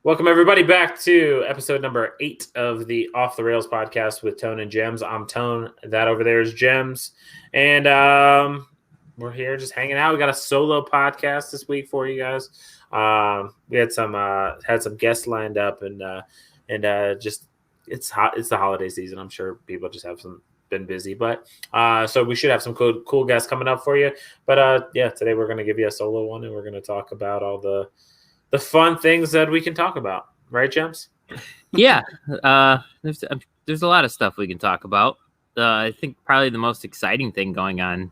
Welcome, everybody, back to episode number 8 of the Off the Rails podcast with Tone and Jems. I'm Tone. That over there is Jems. And we're here just hanging out. We got a solo podcast this week for you guys. We had some guests lined up, and just it's hot. It's the holiday season. I'm sure people just have been busy, but so we should have some cool guests coming up for you. But today we're going to give you a solo one, and we're going to talk about all the fun things that we can talk about, right, Jems? Yeah, there's a lot of stuff we can talk about. I think probably the most exciting thing going on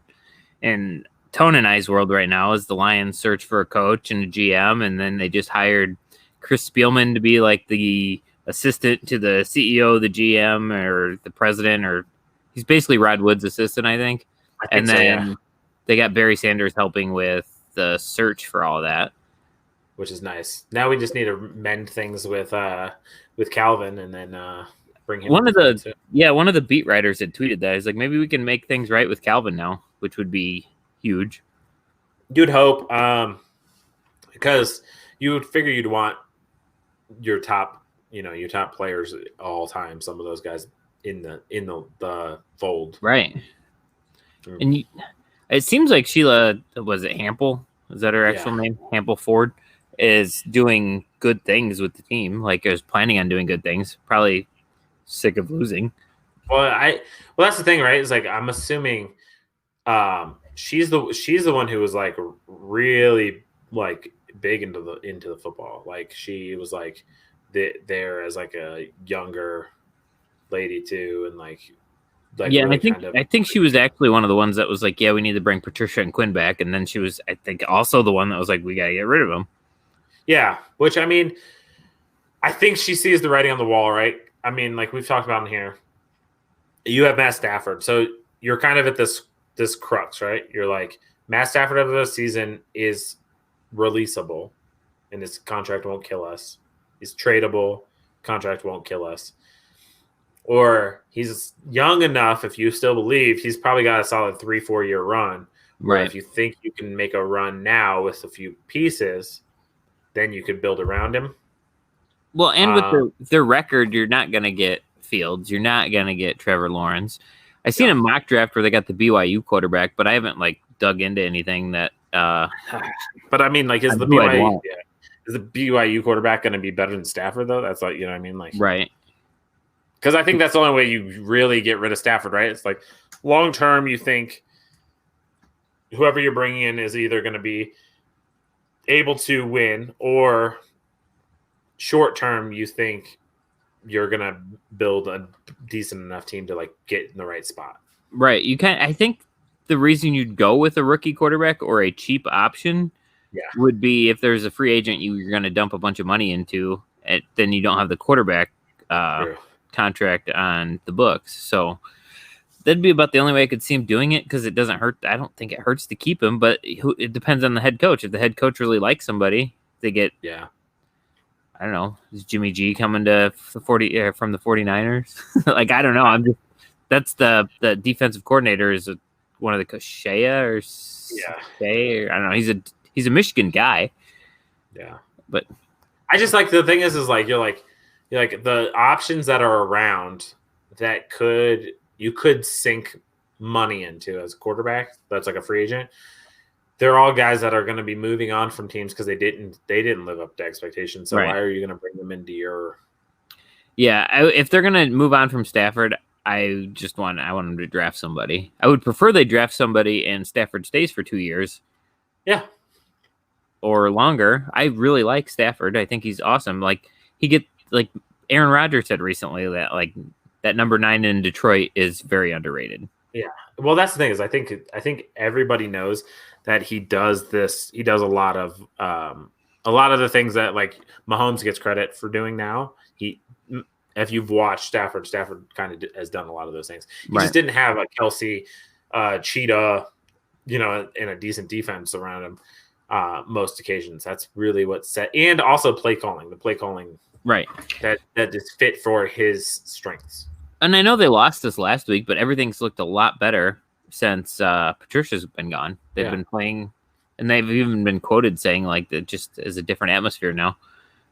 in Tone and I's world right now is the Lions search for a coach and a GM, and then they just hired Chris Spielman to be like the assistant to the CEO, the GM, or the president, or he's basically Rod Wood's assistant, I think. And then they got Barry Sanders helping with the search for all that, which is nice. Now we just need to mend things with Calvin, and then bring him. One of the beat writers had tweeted that. He's like, maybe we can make things right with Calvin now, which would be huge. You'd hope, because you would figure you'd want your top players all time. Some of those guys in the fold, right? And it seems like Sheila, was it Hampel? Is that her actual name? Hampel Ford is doing good things with the team. Like, I was planning on doing good things. Probably sick of losing. Well, that's the thing, right? Is like, I'm assuming she's the one who was like really like big into the football. Like, she was like there as like a younger lady too, and like yeah, really, and I think she was actually one of the ones that was like, yeah, we need to bring Patricia and Quinn back, and then she was, I think, also the one that was like, we gotta get rid of them. Yeah, which, I mean, I think she sees the writing on the wall, right? I mean, like we've talked about in here, you have Matt Stafford, so you're kind of at this crux, right? You're like, Matt Stafford of the season is releasable, and his contract won't kill us. He's tradable, contract won't kill us. Or he's young enough, if you still believe, he's probably got a solid 3-4 year run. Right. If you think you can make a run now with a few pieces, then you could build around him. Well, and with their record, you're not going to get Fields. You're not going to get Trevor Lawrence. I seen a mock draft where they got the BYU quarterback, but I haven't like dug into anything that. But I mean, like, is the BYU quarterback going to be better than Stafford though? That's like, you know what I mean, like, right. Because I think that's the only way you really get rid of Stafford, right? It's like, long term, you think whoever you're bringing in is either going to be able to win, or short term, you think you're going to build a decent enough team to like get in the right spot. Right. I think the reason you'd go with a rookie quarterback or a cheap option would be if there's a free agent you're going to dump a bunch of money into, then you don't have the quarterback contract on the books. So that'd be about the only way I could see him doing it, because it doesn't hurt. I don't think it hurts to keep him, but it depends on the head coach. If the head coach really likes somebody, they get, I don't know, is Jimmy G coming to the from the 49ers? Like, I don't know. That's the defensive coordinator is one of the Shea or Shea, or I don't know. He's a Michigan guy. Yeah. But I just like, the thing is like, you're like the options that are around that you could sink money into as a quarterback that's like a free agent. They're all guys that are going to be moving on from teams because they didn't live up to expectations. So why are you going to bring them into your? Yeah, if they're going to move on from Stafford, I want them to draft somebody. I would prefer they draft somebody and Stafford stays for 2 years. Yeah. Or longer. I really like Stafford. I think he's awesome. Like, like Aaron Rodgers said recently that like that number 9 in Detroit is very underrated. Yeah. Well, that's the thing is I think everybody knows that he does this. He does a lot of the things that like Mahomes gets credit for doing now. If you've watched Stafford kind of has done a lot of those things. He just didn't have a Kelsey, Cheetah, and a decent defense around him most occasions. That's really what set, and also play calling. The play calling, right? That is fit for his strengths. And I know they lost this last week, but everything's looked a lot better since Patricia's been gone. They've been playing, and they've even been quoted saying like that just is a different atmosphere now.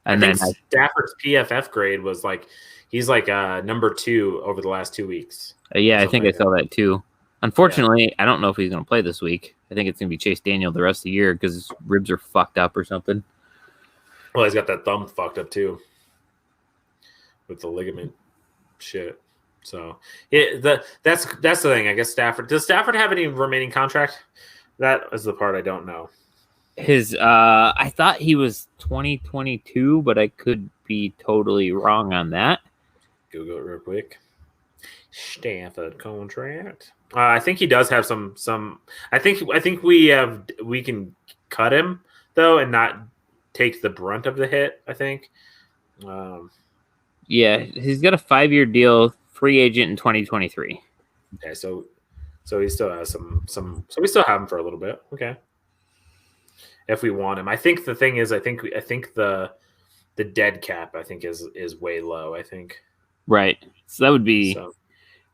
And I think Stafford's PFF grade was like he's like number 2 over the last 2 weeks. Yeah, I think I saw that too. Unfortunately, I don't know if he's going to play this week. I think it's going to be Chase Daniel the rest of the year because his ribs are fucked up or something. Well, he's got that thumb fucked up too with the ligament shit. So that's the thing. I guess does Stafford have any remaining contract? That is the part I don't know. I thought he was 2022, but I could be totally wrong on that. Google it real quick. Stafford contract. I think he does have some. I think we can cut him though and not take the brunt of the hit. I think. Yeah, he's got a 5-year deal, free agent in 2023. Okay, so he still has some. So we still have him for a little bit. Okay. If we want him, I think the thing is, I think the dead cap I think is way low. I think. Right. So that would be. So,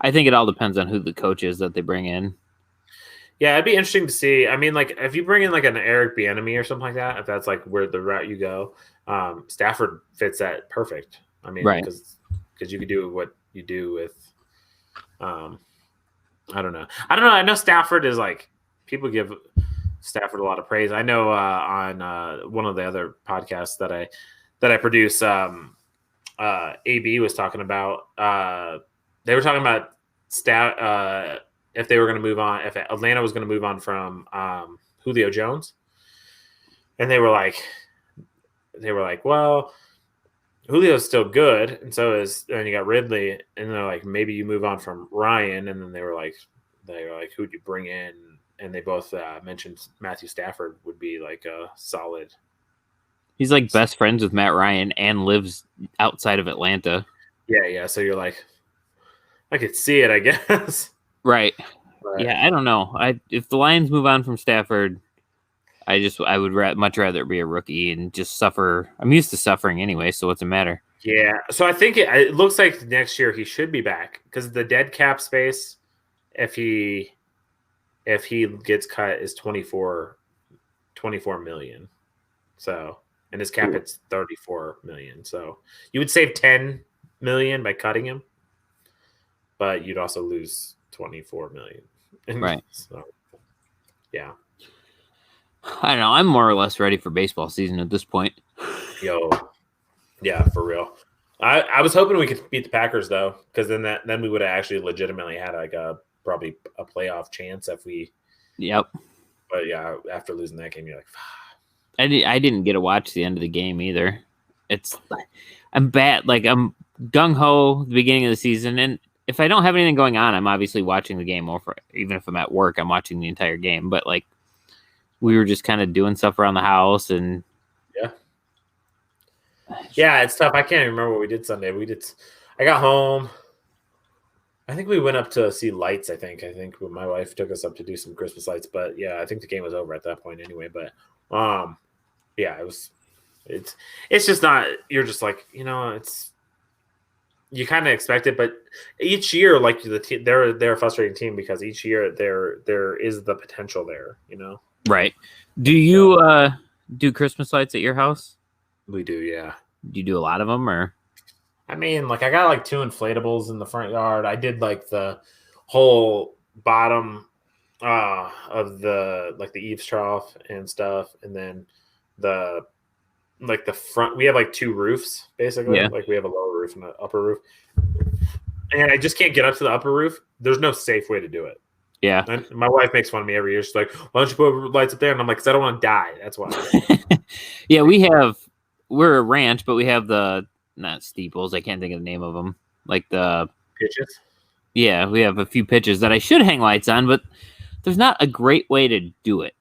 I think it all depends on who the coach is that they bring in. Yeah, it'd be interesting to see. I mean, like if you bring in like an Eric Bieniemy or something like that, if that's like where the route you go, Stafford fits that perfect. I mean, right. because you could do what you do with, I don't know. I know Stafford is like people give Stafford a lot of praise. I know on one of the other podcasts that I produce, AB was talking about. They were talking about if they were going to move on, if Atlanta was going to move on from Julio Jones, and they were like, well, Julio's still good, and so is, and you got Ridley, and they're like, maybe you move on from Ryan, and then they were like, who'd you bring in? And they both mentioned Matthew Stafford would be like a solid. He's like best friends with Matt Ryan and lives outside of Atlanta. Yeah. So you're like, I could see it, I guess. Right. But, yeah, I don't know. If the Lions move on from Stafford, I would much rather be a rookie and just suffer. I'm used to suffering anyway, so what's the matter? Yeah. So I think it looks like next year he should be back because the dead cap space, if he gets cut, is 24 million. So, and his cap it's 34 million. So you would save 10 million by cutting him, but you'd also lose 24 million. Right. So, yeah. I don't know. I'm more or less ready for baseball season at this point. Yeah, for real. I was hoping we could beat the Packers though, because then we would have actually legitimately had like probably a playoff chance if we. Yep. But yeah, after losing that game, you're like, I didn't get to watch the end of the game either. I'm bad. Like I'm gung ho at the beginning of the season, and if I don't have anything going on, I'm obviously watching the game. Even if I'm at work, I'm watching the entire game. But like, we were just kind of doing stuff around the house, and yeah, it's tough. I can't even remember what we did Sunday. I got home. I think we went up to see lights. I think my wife took us up to do some Christmas lights. But yeah, I think the game was over at that point anyway. But yeah, it's just not. You're just like you kind of expect it, but each year, like they're a frustrating team because each year there is the potential there. Right. Do you do Christmas lights at your house? We do, yeah. Do you do a lot of them, or? I mean, like I got like 2 inflatables in the front yard. I did like the whole bottom of the eaves trough and stuff, and then the front. We have like 2 roofs basically. Yeah. Like we have a lower roof and an upper roof, and I just can't get up to the upper roof. There's no safe way to do it. Yeah. And my wife makes fun of me every year. She's like, "Why don't you put lights up there?" And I'm like, "Because I don't want to die. That's why." Yeah, we're a ranch, but we have not steeples. I can't think of the name of them. Like the pitches. Yeah, we have a few pitches that I should hang lights on, but there's not a great way to do it.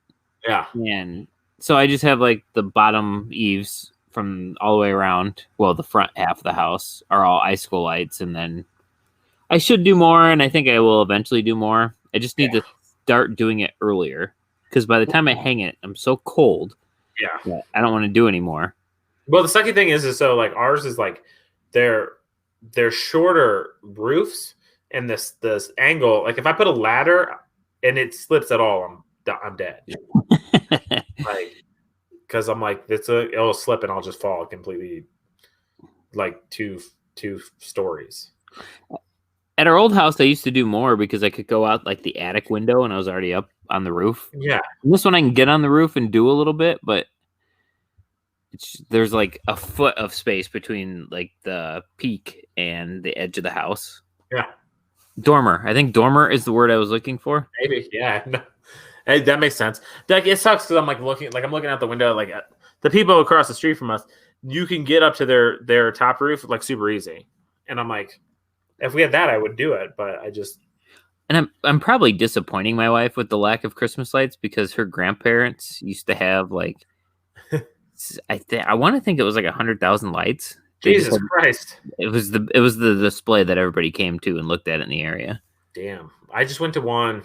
Yeah. And so I just have like the bottom eaves from all the way around. Well, the front half of the house are all icicle lights, and then I should do more, and I think I will eventually do more. I just need to start doing it earlier because by the time I hang it, I'm so cold. Yeah. I don't want to do anymore. Well, the second thing is so like ours is like they're shorter roofs, and this angle, like if I put a ladder and it slips at all, I'm dead. Like because I'm like, it'll slip and I'll just fall completely, like two stories. At our old house, I used to do more because I could go out like the attic window and I was already up on the roof. Yeah. And this one I can get on the roof and do a little bit, but there's like a foot of space between like the peak and the edge of the house. Yeah. Dormer. I think dormer is the word I was looking for. Maybe. Yeah. No. Hey, that makes sense. Like, it sucks because I'm looking out the window, like at the people across the street from us. You can get up to their top roof like super easy, and I'm like, if we had that, I would do it, but I just. And I'm probably disappointing my wife with the lack of Christmas lights because her grandparents used to have like, I want to think it was like 100,000 lights. Jesus Christ! It was the display that everybody came to and looked at in the area. Damn! I just went to one.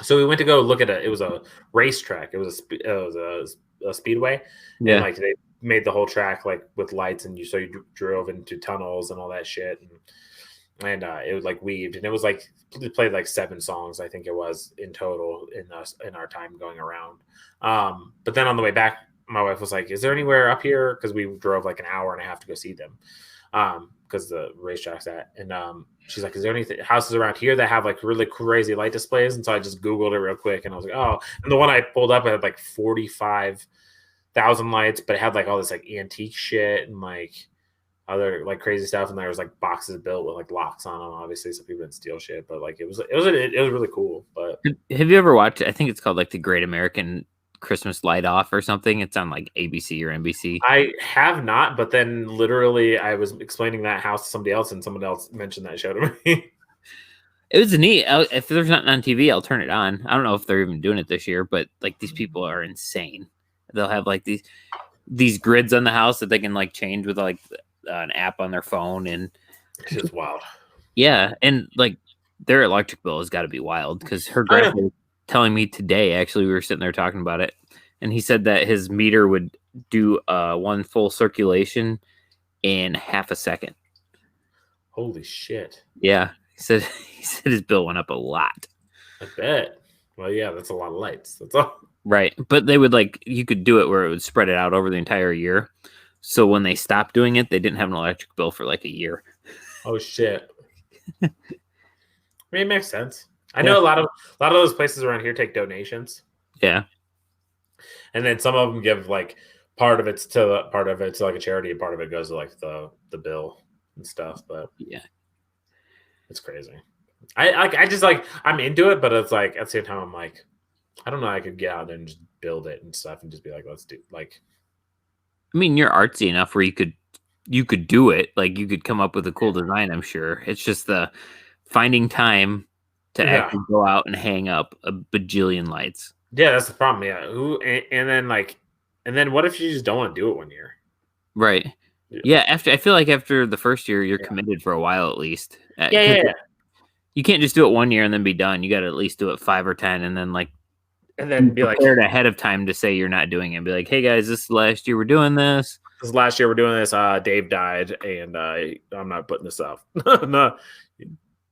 So we went to go look at it. It was a racetrack. It was a speedway. Yeah. And like they made the whole track like with lights, and you drove into tunnels and all that shit, and it was like weaved, and it was like they played like 7 songs, I think it was in total in our time going around. But then on the way back, my wife was like, "Is there anywhere up here?" Because we drove like an hour and a half to go see them. Because the racetrack's at, and she's like, "Is there any houses around here that have like really crazy light displays?" And so I just Googled it real quick, and I was like, "Oh!" And the one I pulled up had like 45,000 lights, but it had like all this like antique shit and like other like crazy stuff, and there was like boxes built with like locks on them, obviously, so people didn't steal shit. But like it was really cool. But have you ever watched? I think it's called like the Great American Christmas Light Off or something. It's on like ABC or NBC. I have not, but then literally I was explaining that house to somebody else, and someone else mentioned that show to me. It was neat. If there's nothing on TV, I'll turn it on. I don't know if they're even doing it this year, but like these people are insane. They'll have like these grids on the house that they can like change with like an app on their phone, and It's just wild. Yeah, and like their electric bill has got to be wild because her grandpa was telling me today. Actually, we were sitting there talking about it, and he said that his meter would do one full circulation in half a second. Holy shit! Yeah, he said his bill went up a lot. I bet. Well, yeah, that's a lot of lights. That's all. Right, but they would you could do it where it would spread it out over the entire year. So when they stopped doing it, they didn't have an electric bill for like a year. Oh shit! I mean, it makes sense. I know a lot of those places around here take donations. Yeah, and then some of them give like part of it's to like a charity, and part of it goes to like the bill and stuff. But yeah, it's crazy. I just like I'm into it, but it's like at the same time I'm like I don't know. I could get out there and just build it and stuff, and just be like, let's do like. I mean, you're artsy enough where you could do it. Like you could come up with a cool design. I'm sure it's just the finding time to actually go out and hang up a bajillion lights. Yeah, that's the problem. Yeah, and then what if you just don't want to do it one year? Right. Yeah. I feel like after the first year, you're committed for a while at least. Yeah. You can't just do it one year and then be done. You got to at least do it 5 or 10, and then be prepared ahead of time to say you're not doing it. Be like, hey guys, this is last year we're doing this. This is last year we're doing this. Dave died, and I'm not putting this up. No,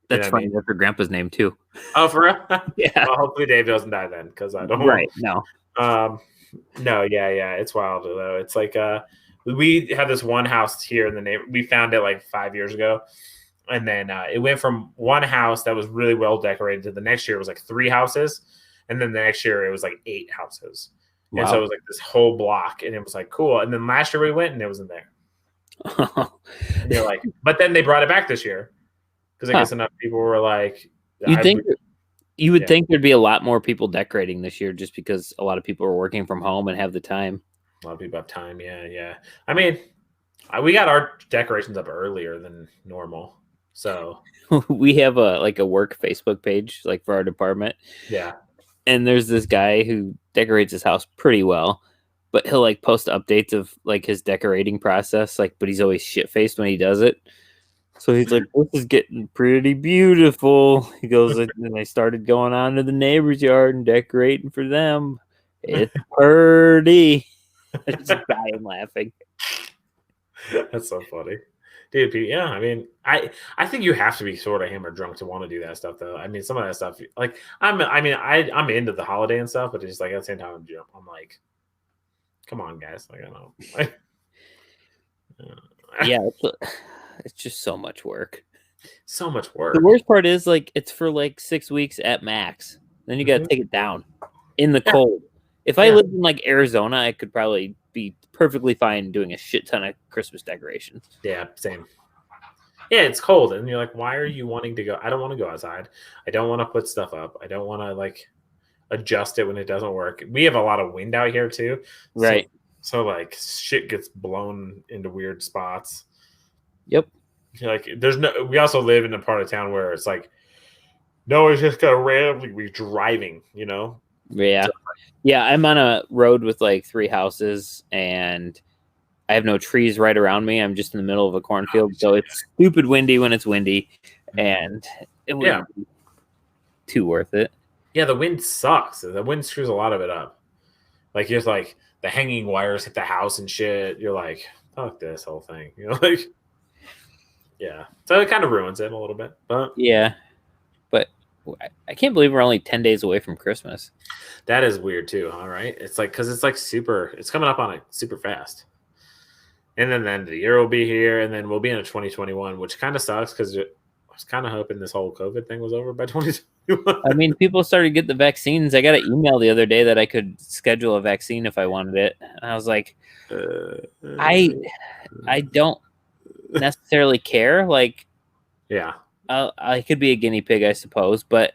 that's funny. That's her grandpa's name too. Oh, for real? Yeah. Well, hopefully Dave doesn't die then, because I don't. Right. No. No. Yeah. It's wild though. It's like we had this one house here in the neighborhood. We found it like 5 years ago, and then it went from one house that was really well decorated to the next year it was like 3 houses. And then the next year it was like 8 houses. Wow. And so it was like this whole block, and it was like cool. And then last year we went and it wasn't there. And they're like, but then they brought it back this year because I guess enough people were like, you would think there'd be a lot more people decorating this year just because a lot of people are working from home and have the time. A lot of people have time. Yeah. I mean, we got our decorations up earlier than normal. So we have a work Facebook page like for our department. Yeah. And there's this guy who decorates his house pretty well, but he'll like post updates of like his decorating process, but he's always shit-faced when he does it. So he's like, this is getting pretty beautiful. He goes, and they started going on to the neighbor's yard and decorating for them. It's pretty. I just dying laughing. That's so funny. Dude, yeah, I mean, I think you have to be sort of hammered drunk to want to do that stuff, though. I mean, some of that stuff, like, I'm into the holiday and stuff, but it's just like at the same time, I'm like, come on, guys. Like, I don't know. Yeah, it's just so much work. So much The work. worst part is like it's for like 6 weeks at max. Then you got to take it down in the cold. If I lived in like Arizona, I could probably be perfectly fine doing a shit ton of Christmas decorations. Yeah, same. Yeah, it's cold, and you're like, why are you wanting to go? I don't want to go outside. I don't want to put stuff up. I don't want to like adjust it when it doesn't work. We have a lot of wind out here too, Right. So like shit gets blown into weird spots. Yep. Like there's no. We also live in a part of town where it's like no, it's just gonna randomly be driving. Yeah. Yeah, I'm on a road with like 3 houses, and I have no trees right around me. I'm just in the middle of a cornfield, so it's stupid windy when it's windy, and it wouldn't be too worth it. Yeah, the wind sucks. The wind screws a lot of it up. Like just like the hanging wires hit the house and shit. You're like, fuck this whole thing. Like yeah. So it kind of ruins it a little bit. But yeah. But I can't believe we're only 10 days away from Christmas. That is weird too, all right? It's like because it's like it's coming up on it super fast. And then the end of the year will be here, and then we'll be in a 2021, which kind of sucks because I was kind of hoping this whole COVID thing was over by 2021. I mean, people started to get the vaccines. I got an email the other day that I could schedule a vaccine if I wanted it. And I was like, I don't necessarily care. Like, yeah, I could be a guinea pig, I suppose, but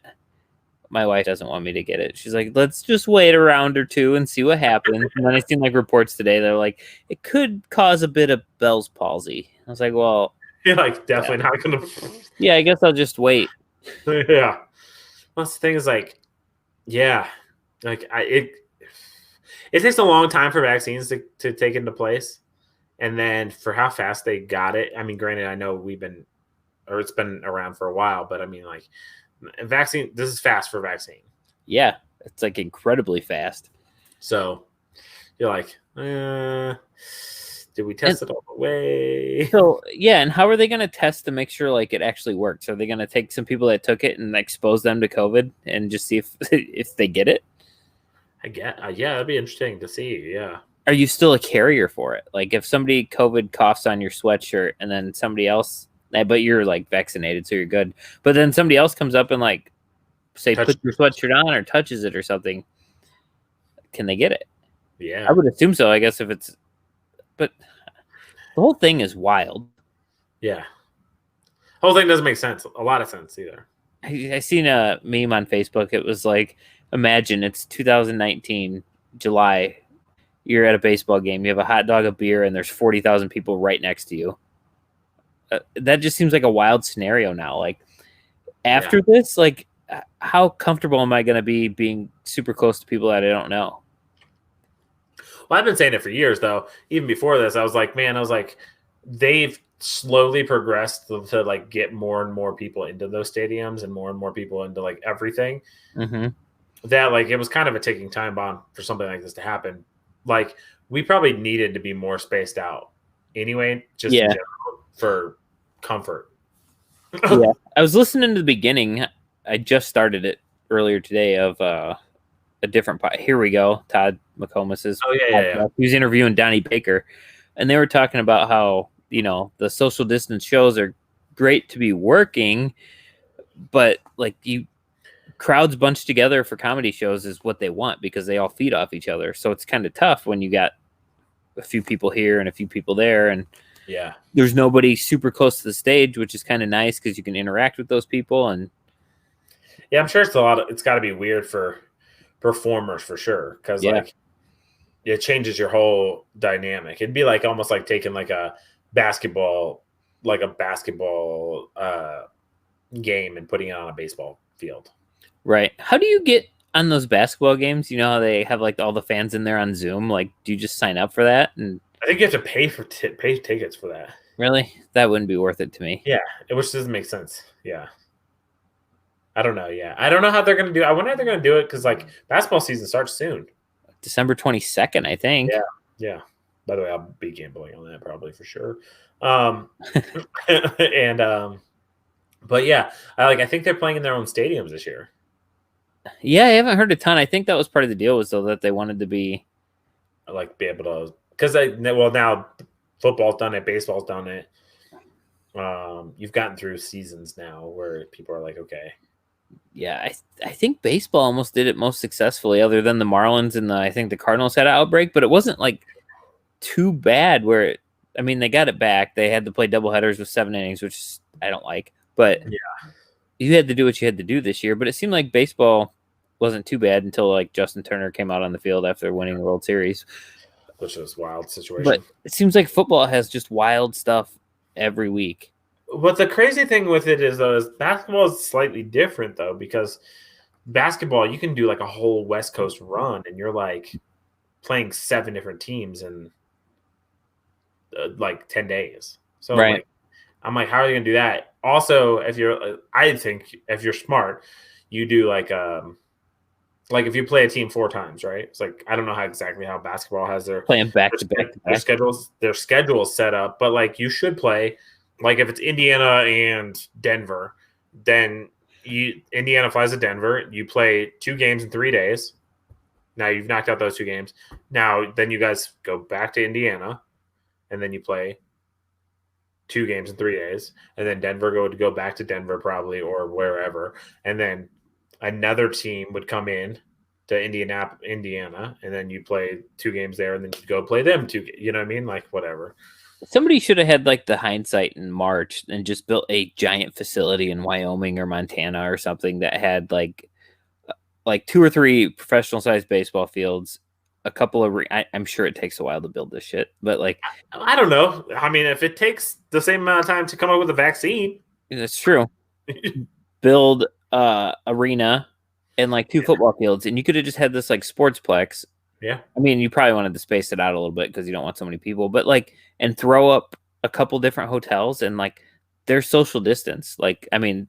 my wife doesn't want me to get it. She's like, let's just wait a round or two and see what happens. And then I seen like reports today that are like, it could cause a bit of Bell's palsy. I was like, well, you're like definitely not gonna. Yeah, I guess I'll just wait. Yeah, well, the thing is like, yeah, like it takes a long time for vaccines to take into place, and then for how fast they got it. I mean, granted, I know it's been around for a while, but I mean, like, vaccine. This is fast for vaccine. Yeah, it's like incredibly fast. So you're like, did we test it all the way? So yeah, and how are they going to test to make sure like it actually works? Are they going to take some people that took it and expose them to COVID and just see if they get it? I get, yeah, that'd be interesting to see. Yeah. Are you still a carrier for it? Like if somebody COVID coughs on your sweatshirt and then somebody else, but you're like vaccinated, so you're good. But then somebody else comes up and like say put your sweatshirt on or touches it or something. Can they get it? Yeah, I would assume so. I guess if it's, but the whole thing is wild. Yeah, whole thing doesn't make sense. A lot of sense either. I seen a meme on Facebook. It was like, imagine it's 2019 July. You're at a baseball game. You have a hot dog, a beer, and there's 40,000 people right next to you. That just seems like a wild scenario now. Like after this, like how comfortable am I going to be being super close to people that I don't know? Well, I've been saying it for years, though. Even before this, I was like, they've slowly progressed to like get more and more people into those stadiums and more people into like everything. Mm-hmm. That like it was kind of a ticking time bomb for something like this to happen. Like we probably needed to be more spaced out anyway, just in general, for comfort. Yeah, I was listening to the beginning. I just started it earlier today of a different part. Here we go. Todd McComas's. Oh yeah. He was interviewing Donnie Baker, and they were talking about how the social distance shows are great to be working, but like crowds bunched together for comedy shows is what they want because they all feed off each other. So it's kind of tough when you got a few people here and a few people there, and there's nobody super close to the stage, which is kind of nice because you can interact with those people. And I'm sure it's got to be weird for performers for sure because like it changes your whole dynamic. It'd be like almost like taking like a basketball game and putting it on a baseball field. Right. How do you get on those basketball games? You know how they have like all the fans in there on Zoom? Like, do you just sign up for that? And I think you have to pay tickets for that. Really? That wouldn't be worth it to me. Yeah, which doesn't make sense. Yeah. I don't know. Yeah. I don't know how they're going to do it. I wonder how they're going to do it because like basketball season starts soon. December 22nd, I think. Yeah. By the way, I'll be gambling on that probably for sure. But yeah, I think they're playing in their own stadiums this year. Yeah, I haven't heard a ton. I think that was part of the deal was though that they wanted to be like be able to, because now football's done it, baseball's done it. You've gotten through seasons now where people are like, okay. Yeah, I think baseball almost did it most successfully, other than the Marlins and I think the Cardinals had an outbreak, but it wasn't like too bad. I mean, they got it back. They had to play doubleheaders with 7 innings, which I don't like, but Yeah, you had to do what you had to do this year. But it seemed like baseball wasn't too bad until like Justin Turner came out on the field after winning the World Series. which was a wild But situation. it seems like football has just wild stuff every week. But the crazy thing with it is, though, is basketball is slightly different, though, because basketball, you can do like a whole West Coast run and you're like playing 7 different teams in like 10 days. So Right. I'm like, how are you gonna do that? Also, if you're, I think if you're smart, you do like if you play a team 4 times, right? It's like I don't know how basketball has Playing back to back to back. their schedules set up, but like you should play like if it's Indiana and Denver, then Indiana flies to Denver, you play 2 games in 3 days. Now you've knocked out those 2 games. Now then you guys go back to Indiana, and then you play 2 games in 3 days, and then Denver would go back to Denver probably or wherever, and then another team would come in to Indiana, and then you play 2 games there, and then you go play them 2. You know what I mean? Like whatever. Somebody should have had like the hindsight in March and just built a giant facility in Wyoming or Montana or something that had like 2 or 3 professional sized baseball fields, a couple of I'm sure it takes a while to build this shit, but like I don't know. I mean, if it takes the same amount of time to come up with a vaccine, that's true. Build arena and like 2 football fields, and you could have just had this like sportsplex. yeah. I mean, you probably wanted to space it out a little bit because you don't want so many people, but like, and throw up a couple different hotels and like their social distance. Like, I mean,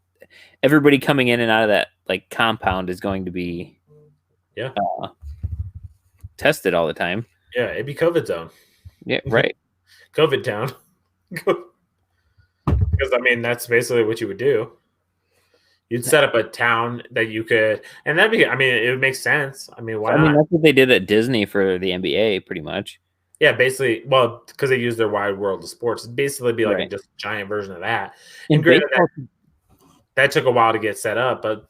everybody coming in and out of that like compound is going to be Yeah. Tested all the time. Yeah, it'd be COVID zone. Yeah, right. COVID town. Because I mean, that's basically what you would do. You'd set up a town that you could, and that'd be. I mean, it would make sense. I mean, why not? That's what they did at Disney for the NBA, pretty much. Yeah, basically, well, because they use their wide world of sports, it'd basically be like Right. just a giant version of that. And And granted, baseball, that took a while to get set up, but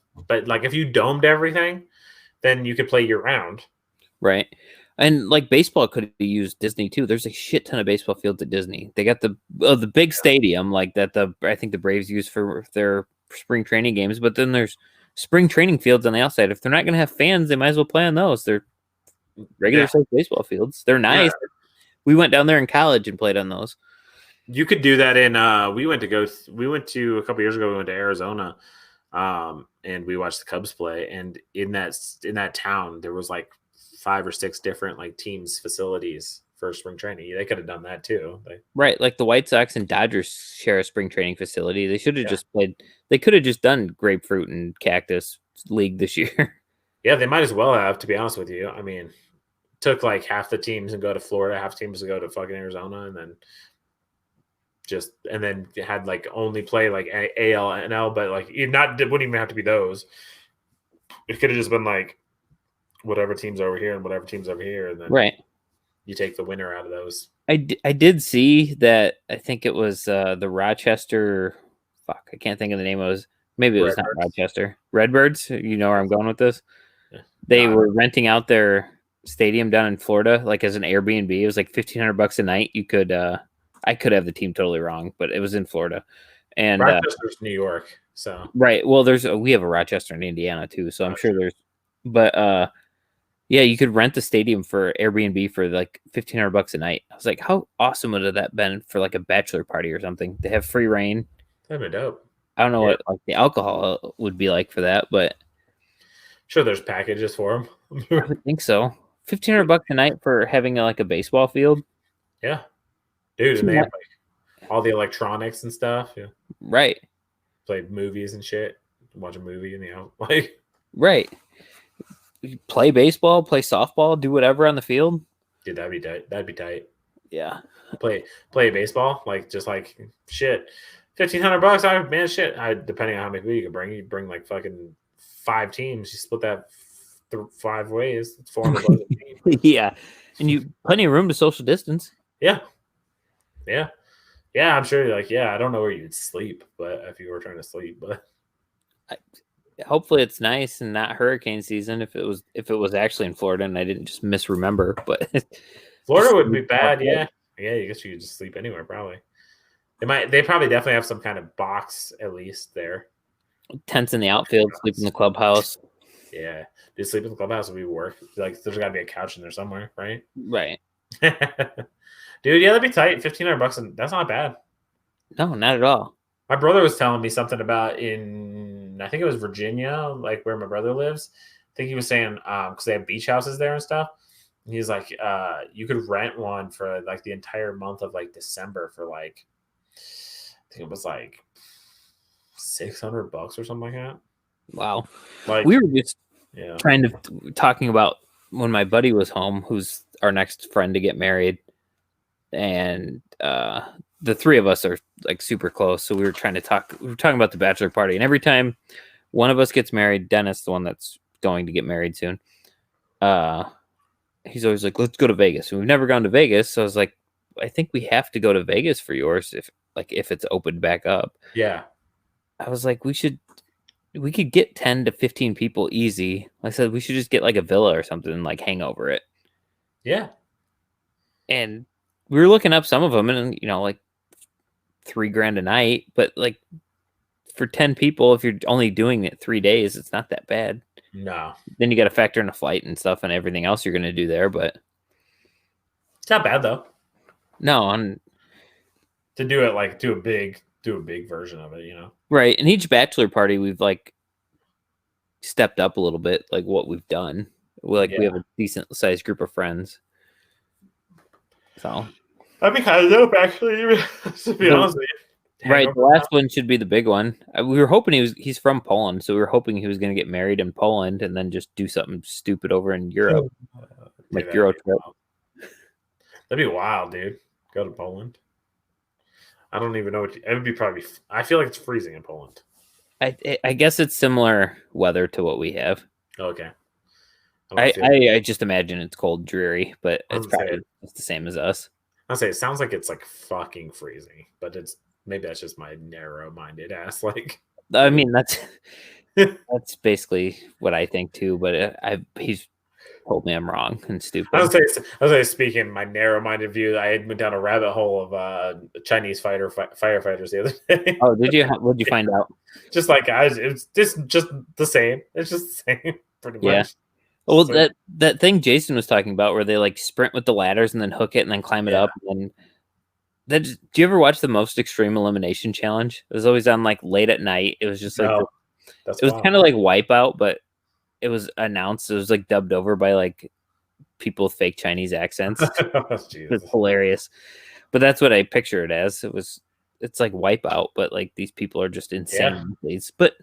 like if you domed everything, then you could play year round. right. And like baseball could have used Disney too. There's a shit ton of baseball fields at Disney. They got the big stadium like that I think the Braves use for their spring training games, but then there's spring training fields on the outside. If they're not going to have fans, they might as well play on those. They're regular sized baseball fields. They're nice. Yeah. We went down there in college and played on those. You could do that in. We went to a couple years ago. We went to Arizona, and we watched the Cubs play. And in that town, there was like 5 or 6 different like teams facilities for spring training. They could have done that too. Right, like the White Sox and Dodgers share a spring training facility. They should have just played. They could have just done grapefruit and cactus league this year. Yeah, they might as well have. To be honest with you, I mean, took like half the teams and go to Florida, half teams to go to fucking Arizona, and then had like only play like AL and L, but like it wouldn't even have to be those. It could have just been like whatever teams over here and whatever teams over here, and then Right. you take the winner out of those. I did see that. I think it was the Rochester. Fuck, I can't think of the name of it. Maybe it was not Rochester. Redbirds. You know where I'm going with this? Yeah. They were renting out their stadium down in Florida, like as an Airbnb. It was like $1,500 a night. You could. I could have the team totally wrong, but it was in Florida. And Rochester's New York, so right. Well, we have a Rochester in Indiana too, so I'm sure there's. But yeah, you could rent the stadium for Airbnb for like $1,500 a night. I was like, how awesome would have that been for like a bachelor party or something? They have free reign. that'd be dope. I don't know what like the alcohol would be like for that, but Sure, there's packages for them. I would think so. $1,500 a night for having like a baseball field. Yeah, dude, and they have like all the electronics and stuff. Yeah, Right. play movies and shit. Watch a movie and like Right. You play baseball, play softball, do whatever on the field. dude, that'd be tight. That'd be tight. Yeah. Play baseball, like just like shit. $1,500. I man, shit. Depending on how many people you bring like fucking 5 teams. You split that 5 ways. It's $400 a team. Yeah. And you plenty of room to social distance. Yeah. I'm sure. Like, I don't know where you'd sleep, but if you were trying to sleep, but hopefully it's nice and not hurricane season. If it was actually in Florida and I didn't just misremember, but Florida would be bad. Yeah. I guess you could just sleep anywhere probably. They probably definitely have some kind of box at least there. Tents in the outfield, sleep in the clubhouse. Yeah, do sleep in the clubhouse would be work. Like, there's got to be a couch in there somewhere, right? Right. Dude, that'd be tight. $1,500, and that's not bad. No, not at all. My brother was telling me something about I think it was Virginia, like where my brother lives. I think he was saying because they have beach houses there and stuff. And he's like, you could rent one for like the entire month of like December for like, I think it was like $600 or something like that. Wow. Like, we were just kind of talking about when my buddy was home, who's our next friend to get married, and the three of us are like super close. So we were talking about the bachelor party, and every time one of us gets married, Dennis, the one that's going to get married soon, he's always like, let's go to Vegas. And we've never gone to Vegas. So I was like, I think we have to go to Vegas for yours if it's opened back up. Yeah. I was like, we could get 10 to 15 people easy. I said, we should just get like a villa or something and like hang over it. Yeah. And we were looking up some of them and, like $3,000 a night, but like for 10 people, if you're only doing it 3 days, it's not that bad. No. Then you got to factor in a flight and stuff and everything else you're going to do there, but it's not bad though. No, to do it like do a big version of it, Right. And each bachelor party we've like stepped up a little bit, like what we've done. We have a decent sized group of friends. So that'd be kind of dope, actually, to be honest with you. Right, the last one should be the big one. We were hoping he's from Poland, so we were hoping he was going to get married in Poland and then just do something stupid over in Europe, like Euro trip. That'd be wild, dude. Go to Poland. I don't even know it would be probably. I feel like it's freezing in Poland. I guess it's similar weather to what we have. Okay. I just imagine it's cold, dreary, but it's probably the same as us. I'll say it sounds like it's like fucking freezing, but maybe that's just my narrow-minded ass. Like, I mean, that's basically what I think too. But he's told me I'm wrong and stupid. I was speaking my narrow-minded view. I went down a rabbit hole of Chinese firefighters the other day. Oh, did you? What did you find out? Just like, guys, it's just the same. It's just the same, pretty much. Yeah. Well, that thing Jason was talking about, where they like sprint with the ladders and then hook it and then climb it up. And do you ever watch the Most Extreme Elimination Challenge? It was always on like late at night. It was just like it was kind of like Wipeout, but it was announced. It was like dubbed over by like people with fake Chinese accents. It's hilarious, but that's what I picture it as. It's like Wipeout, but like these people are just insane. But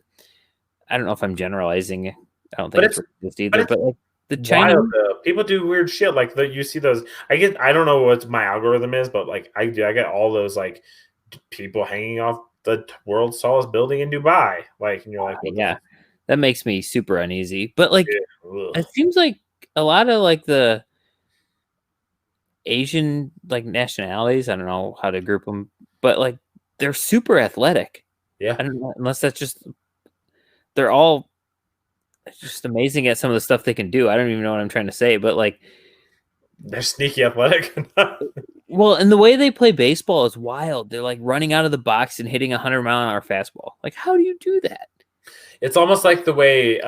I don't know if I'm generalizing. I don't think it's racist either, but like the Chinese people do weird shit. Like you see those. I don't know what my algorithm is, but like I get all those like people hanging off the world's tallest building in Dubai. Like, and you're like, that makes me super uneasy. But like, it seems like a lot of like the Asian like nationalities. I don't know how to group them, but like they're super athletic. Yeah, I don't know, unless that's just they're all just amazing at some of the stuff they can do. I don't even know what I'm trying to say, but like they're sneaky athletic. Well, and the way they play baseball is wild. They're like running out of the box and hitting 100-mile-an-hour fastball. Like, how do you do that? It's almost like the way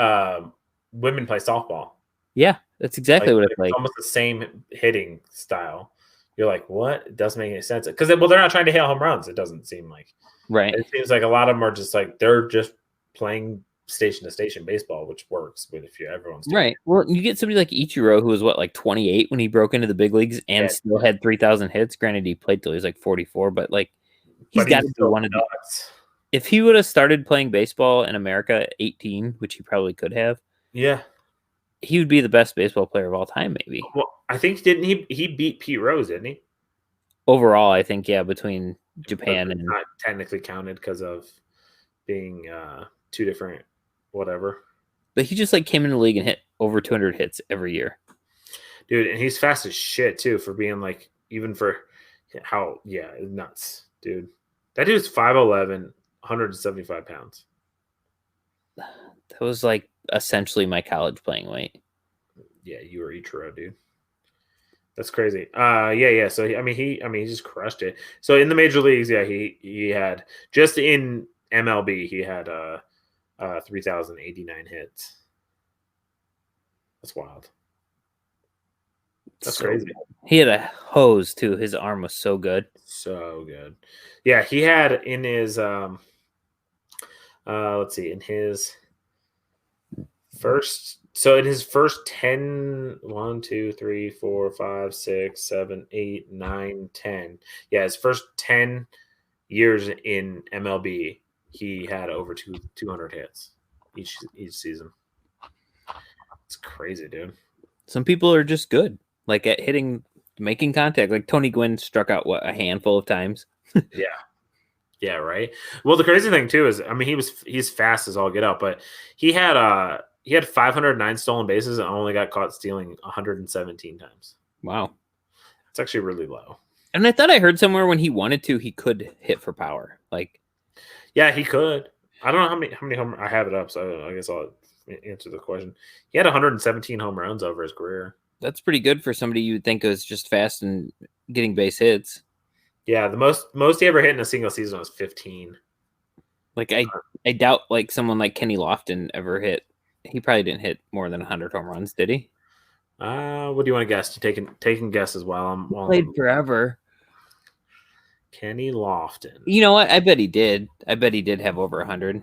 women play softball. Yeah, that's exactly what it's like. Almost the same hitting style. You're like, what? It doesn't make any sense. Because, they're not trying to hit home runs. It doesn't seem like. Right. It seems like a lot of them are just like, they're just playing station to station baseball, which works with everyone's doing right. Well, you get somebody like Ichiro, who was like 28 when he broke into the big leagues and still had 3,000 hits. Granted, he played till he was like 44, but like he's got to be one of the. If he would have started playing baseball in America at 18, which he probably could have, he would be the best baseball player of all time, maybe. Well, I think he beat Pete Rose, didn't he? Overall, I think between Japan and not technically counted because of being two different. Whatever, but he just like came in the league and hit over 200 hits every year. dude, and he's fast as shit too for being like even for how nuts, dude. That dude's 5'11", 175 pounds. That was like essentially my college playing weight. Yeah, you were Ichiro, dude. That's crazy. Yeah. So he just crushed it. So in the major leagues, yeah, he had just in MLB, he had 3,089 hits. That's wild. That's crazy. Good. He had a hose too. His arm was so good. So good. Yeah, he had in his let's see, in his first 10 1 2 3 4 5 6 7 8 9 10. Yeah, his first 10 years in MLB, he had over 200 hits each season. It's crazy, dude. Some people are just good, like at making contact. Like Tony Gwynn struck out a handful of times. Yeah, right. Well, the crazy thing too is, I mean, he's fast as all get out, but he had 509 stolen bases and only got caught stealing 117 times. Wow, it's actually really low. And I thought I heard somewhere when he wanted to, he could hit for power. Like, yeah, he could. I don't know how many home. I have it up, so I guess I'll answer the question. He had 117 home runs over his career. That's pretty good for somebody you would think was just fast and getting base hits. Yeah, the most he ever hit in a single season was 15. Like I doubt like someone like Kenny Lofton ever hit. He probably didn't hit more than 100 home runs, did he? What do you want to guess? Taking guesses while I'm played forever. Kenny Lofton. You know what? I bet he did. I bet he did have over 100.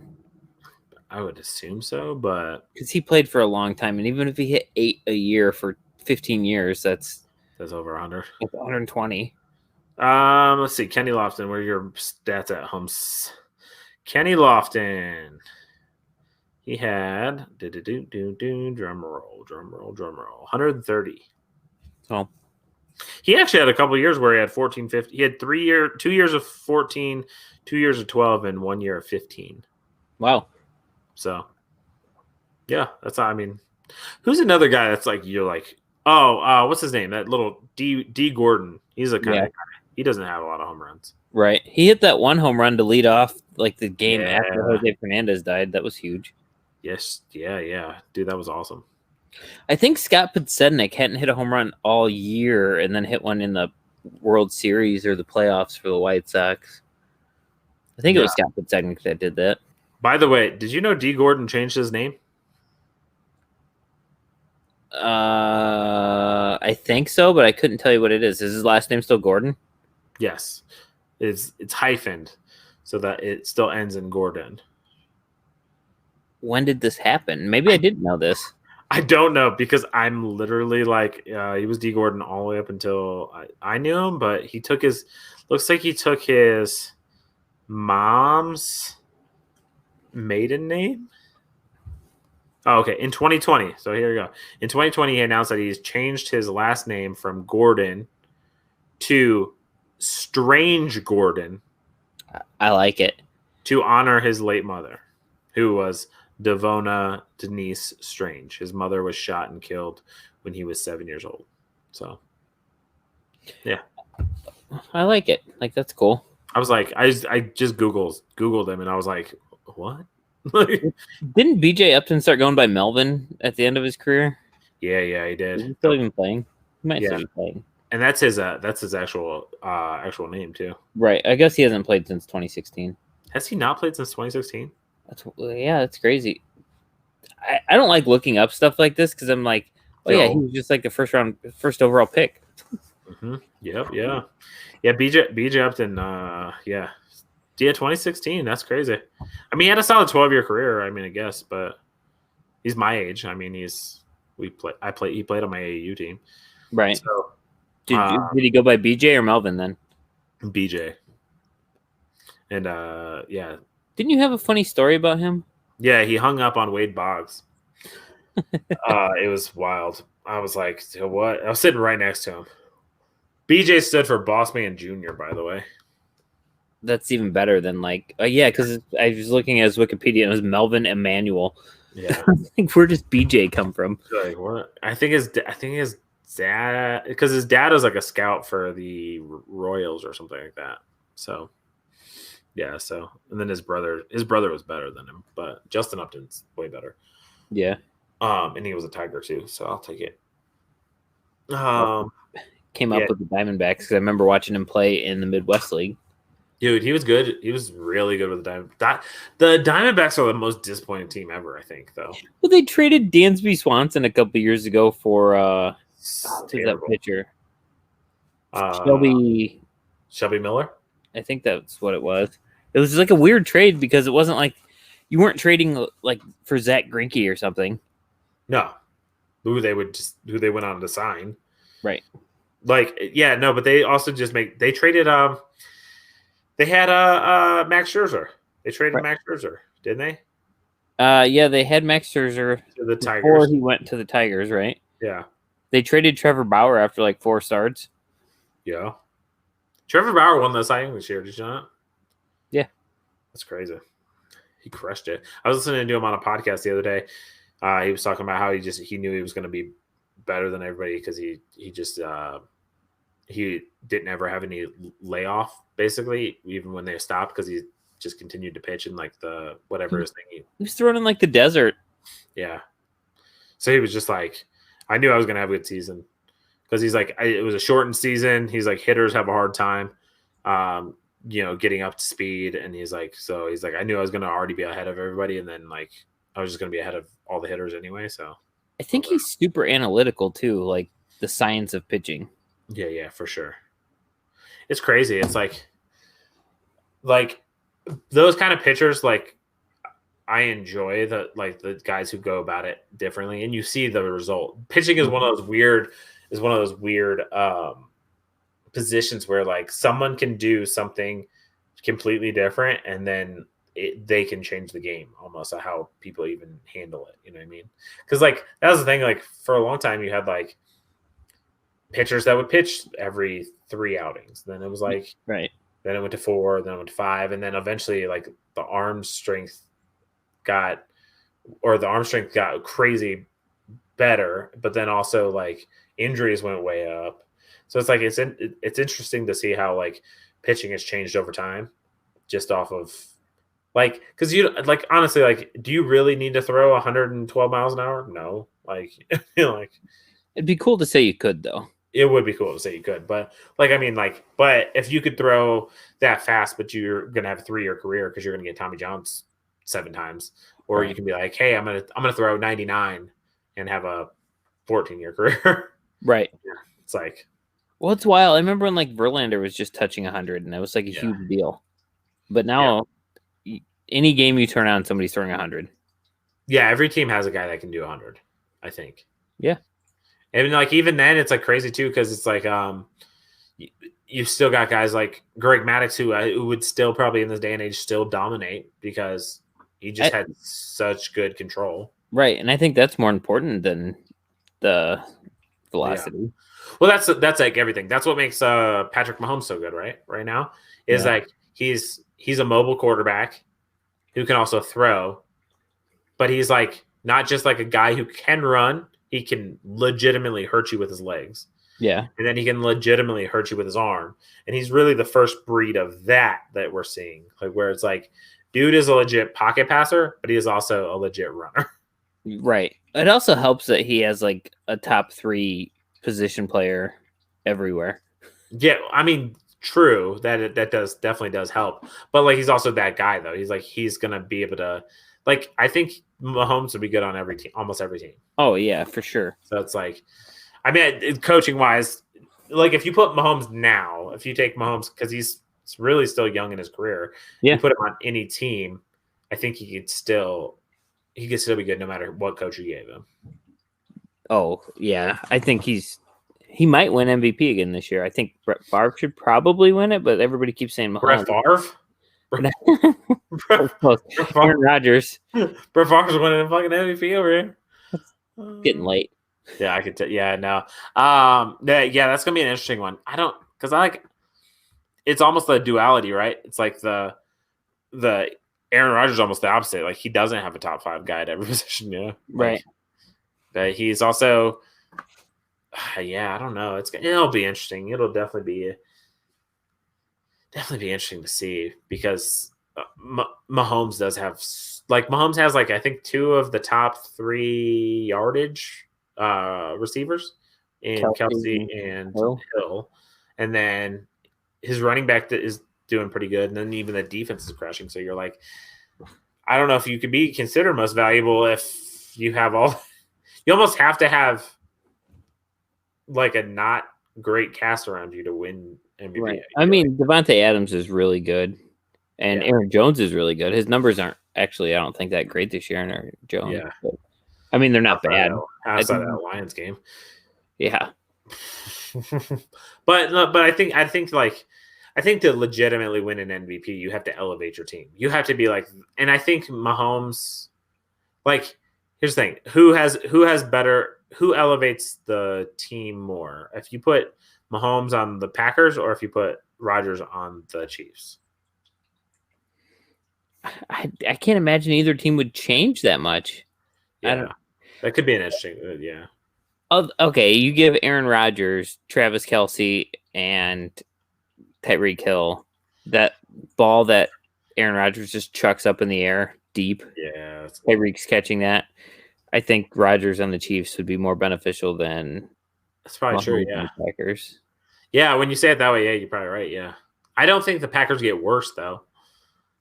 I would assume so, but because he played for a long time, and even if he hit 8 a year for 15 years, that's over 100. That's 120. Let's see. Kenny Lofton, where are your stats at, Humps? Kenny Lofton. He had drum roll, 130. So he actually had a couple of years where he had 14, 15. He had 2 years of 14, 2 years of 12, and 1 year of 15. Wow. So yeah, that's, I mean, who's another guy that's like, you're like, oh, what's his name? That little D Gordon. He's a kind of guy. He doesn't have a lot of home runs. Right. He hit that one home run to lead off like the game after Jose Fernandez died. That was huge. Yes. Yeah. Dude, that was awesome. I think Scott Podsednik hadn't hit a home run all year and then hit one in the World Series or the playoffs for the White Sox. I think it was Scott Podsednik that did that. By the way, did you know D Gordon changed his name? I think so, but I couldn't tell you what it is. Is his last name still Gordon? Yes. It's hyphened so that it still ends in Gordon. When did this happen? Maybe I didn't know this. I don't know, because I'm literally like, he was D Gordon all the way up until I knew him, but looks like he took his mom's maiden name. Oh, okay. In 2020. So here we go. In 2020, he announced that he's changed his last name from Gordon to Strange Gordon. I like it. To honor his late mother, who was Devona Denise Strange. His mother was shot and killed when he was 7 years old. So, yeah. I like it. Like, that's cool. I was like, I just Googled him, and I was like, what? Didn't BJ Upton start going by Melvin at the end of his career? Yeah, he did. Is he still even playing? He might still be playing. And that's his actual name too. Right. I guess he hasn't played since 2016. Has he not played since 2016? That's crazy. I don't like looking up stuff like this because I'm like, he was just like the first overall pick. Mm-hmm. Yep. Yeah. BJ Upton. 2016. That's crazy. I mean, he had a solid 12-year career. I mean, I guess, but he's my age. I mean, he played on my AAU team. Right. So, did he go by BJ or Melvin then? BJ. And Didn't you have a funny story about him? Yeah, he hung up on Wade Boggs. It was wild. I was like, what? I was sitting right next to him. BJ stood for Boss Man Jr., by the way. That's even better than because I was looking at his Wikipedia and it was Melvin Emmanuel. Yeah. I think where does BJ come from? Like, what? I think his dad, because his dad is like a scout for the Royals or something like that. So yeah, so and then his brother was better than him, but Justin Upton's way better. Yeah. And he was a Tiger too, so I'll take it. Came up with the Diamondbacks because I remember watching him play in the Midwest League. Dude, he was good. He was really good with the Diamondbacks. The Diamondbacks are the most disappointing team ever, I think, though. Well, they traded Dansby Swanson a couple years ago for that pitcher. Shelby Miller? I think that's what it was. It was like a weird trade because it wasn't like you weren't trading like for Zach Greinke or something. No. Who they went on to sign. Right. Like, yeah, no, but they also they traded they had Max Scherzer. They traded Max Scherzer, didn't they? Yeah, they had Max Scherzer to the Tigers before he went to the Tigers, right? Yeah. They traded Trevor Bauer after like 4 starts. Yeah. Trevor Bauer won the Cy Young this year, did you know that? Yeah. That's crazy. He crushed it. I was listening to him on a podcast the other day. He was talking about how he knew he was going to be better than everybody because he didn't ever have any layoff, basically, even when they stopped, because he just continued to pitch in like the whatever his thing. He was thrown in like the desert. Yeah. So he was just like, I knew I was going to have a good season because he's like, it was a shortened season. He's like, hitters have a hard time, getting up to speed. And he's like, I knew I was going to already be ahead of everybody. And then like, I was just going to be ahead of all the hitters anyway. So I think he's super analytical too, like the science of pitching. Yeah, for sure. It's crazy. It's like those kind of pitchers, like I enjoy the guys who go about it differently, and you see the result. Pitching is one of those weird positions where like someone can do something completely different, and then they can change the game almost at how people even handle it. You know what I mean? Because like that was the thing. Like for a long time, you had like pitchers that would pitch every 3 outings. Then it was like right. Then it went to 4. Then it went to 5, and then eventually like the arm strength got crazy better. But then also like injuries went way up. So it's like it's interesting to see how like pitching has changed over time, just off of like because you like honestly like do you really need to throw 112 miles an hour? No, like like it'd be cool to say you could though. It would be cool to say you could, but like I mean, like, but if you could throw that fast, but you're gonna have a 3-year career because you're gonna get Tommy John's 7 times, or you can be like, hey, I'm gonna throw 99 and have a 14-year career. Right. It's like, well, it's wild. I remember when like Verlander was just touching 100, and that was like a huge deal. But now, any game you turn on, somebody's throwing 100. Yeah, every team has a guy that can do 100. I think. Yeah. And like even then, it's like crazy too because it's like you've still got guys like Greg Maddux who would still probably in this day and age still dominate because he just had such good control. Right, and I think that's more important than the velocity. Yeah. Well, that's like everything. That's what makes Patrick Mahomes so good, right? Right now is like he's a mobile quarterback who can also throw, but he's like not just like a guy who can run. He can legitimately hurt you with his legs. Yeah. And then he can legitimately hurt you with his arm. And he's really the first breed of that we're seeing. Like where it's like, dude is a legit pocket passer, but he is also a legit runner. Right. It also helps that he has like a top 3 position player everywhere. Yeah. I mean, true. That definitely does help. But like he's also that guy though. He's gonna be able to like I think Mahomes would be good on every team, almost every team. Oh yeah, for sure. So it's like, I mean, coaching wise, like if you put Mahomes now, if you take Mahomes because he's really still young in his career, you put him on any team, I think he could still be good no matter what coach you gave him. Oh yeah, I think he might win MVP again this year. I think Brett Favre should probably win it, but everybody keeps saying Mahomes. Brett Favre. Aaron Rodgers. Brett Favre's winning a fucking MVP over here. Getting late. Yeah, I could tell. Yeah, no. That's gonna be an interesting one. Because I like. It's almost the duality, right? It's like the Aaron Rodgers is almost the opposite. Like he doesn't have a top 5 guy at every position. Yeah, right. But he's also Yeah, I don't know. It'll be interesting. It'll definitely be interesting to see because Mahomes does have Mahomes has I think two of the top 3 yardage receivers in Kelsey and Hill, and then his running back is doing pretty good, and then even the defense is crashing. So you're like, I don't know if you could be considered most valuable if you have all. You almost have to have a not great cast around you to win MVP. Right. I mean, Devontae Adams is really good, and Aaron Jones is really good. His numbers aren't actually, I don't think, that great this year in Aaron Jones. Yeah. But, I mean, they're not bad. Outside of that Lions game. Yeah. but I think to legitimately win an MVP, you have to elevate your team. You have to be and I think Mahomes, here's the thing: who elevates the team more? If you put Mahomes on the Packers or if you put Rodgers on the Chiefs? I can't imagine either team would change that much. Yeah, that could be an interesting. Yeah. Okay, you give Aaron Rodgers, Travis Kelce, and Tyreek Hill that ball that Aaron Rodgers just chucks up in the air deep. Yeah, Tyreek's catching that. I think Rodgers on the Chiefs would be more beneficial than that's probably true. Yeah, Packers. Yeah, when you say it that way, yeah, you're probably right. Yeah, I don't think the Packers get worse though.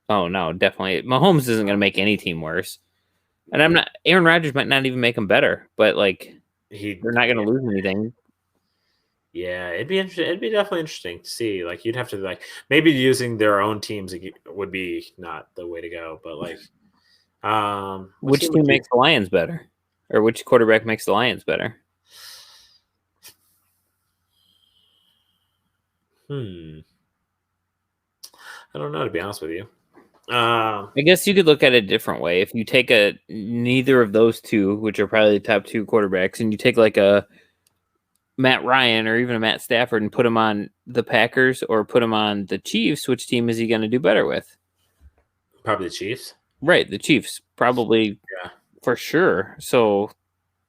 Oh no, definitely. Mahomes isn't going to make any team worse, and I'm not. Aaron Rodgers might not even make them better, but they're not going to lose anything. Yeah, it'd be interesting. It'd be definitely interesting to see. You'd have to maybe using their own teams would be not the way to go, but which team makes the Lions better, or which quarterback makes the Lions better? I don't know, to be honest with you. I guess you could look at it a different way. If you take neither of those two, which are probably the top 2 quarterbacks, and you take a Matt Ryan or even a Matt Stafford and put him on the Packers or put him on the Chiefs, which team is he going to do better with? Probably the Chiefs. Right, the Chiefs. Probably, for sure. So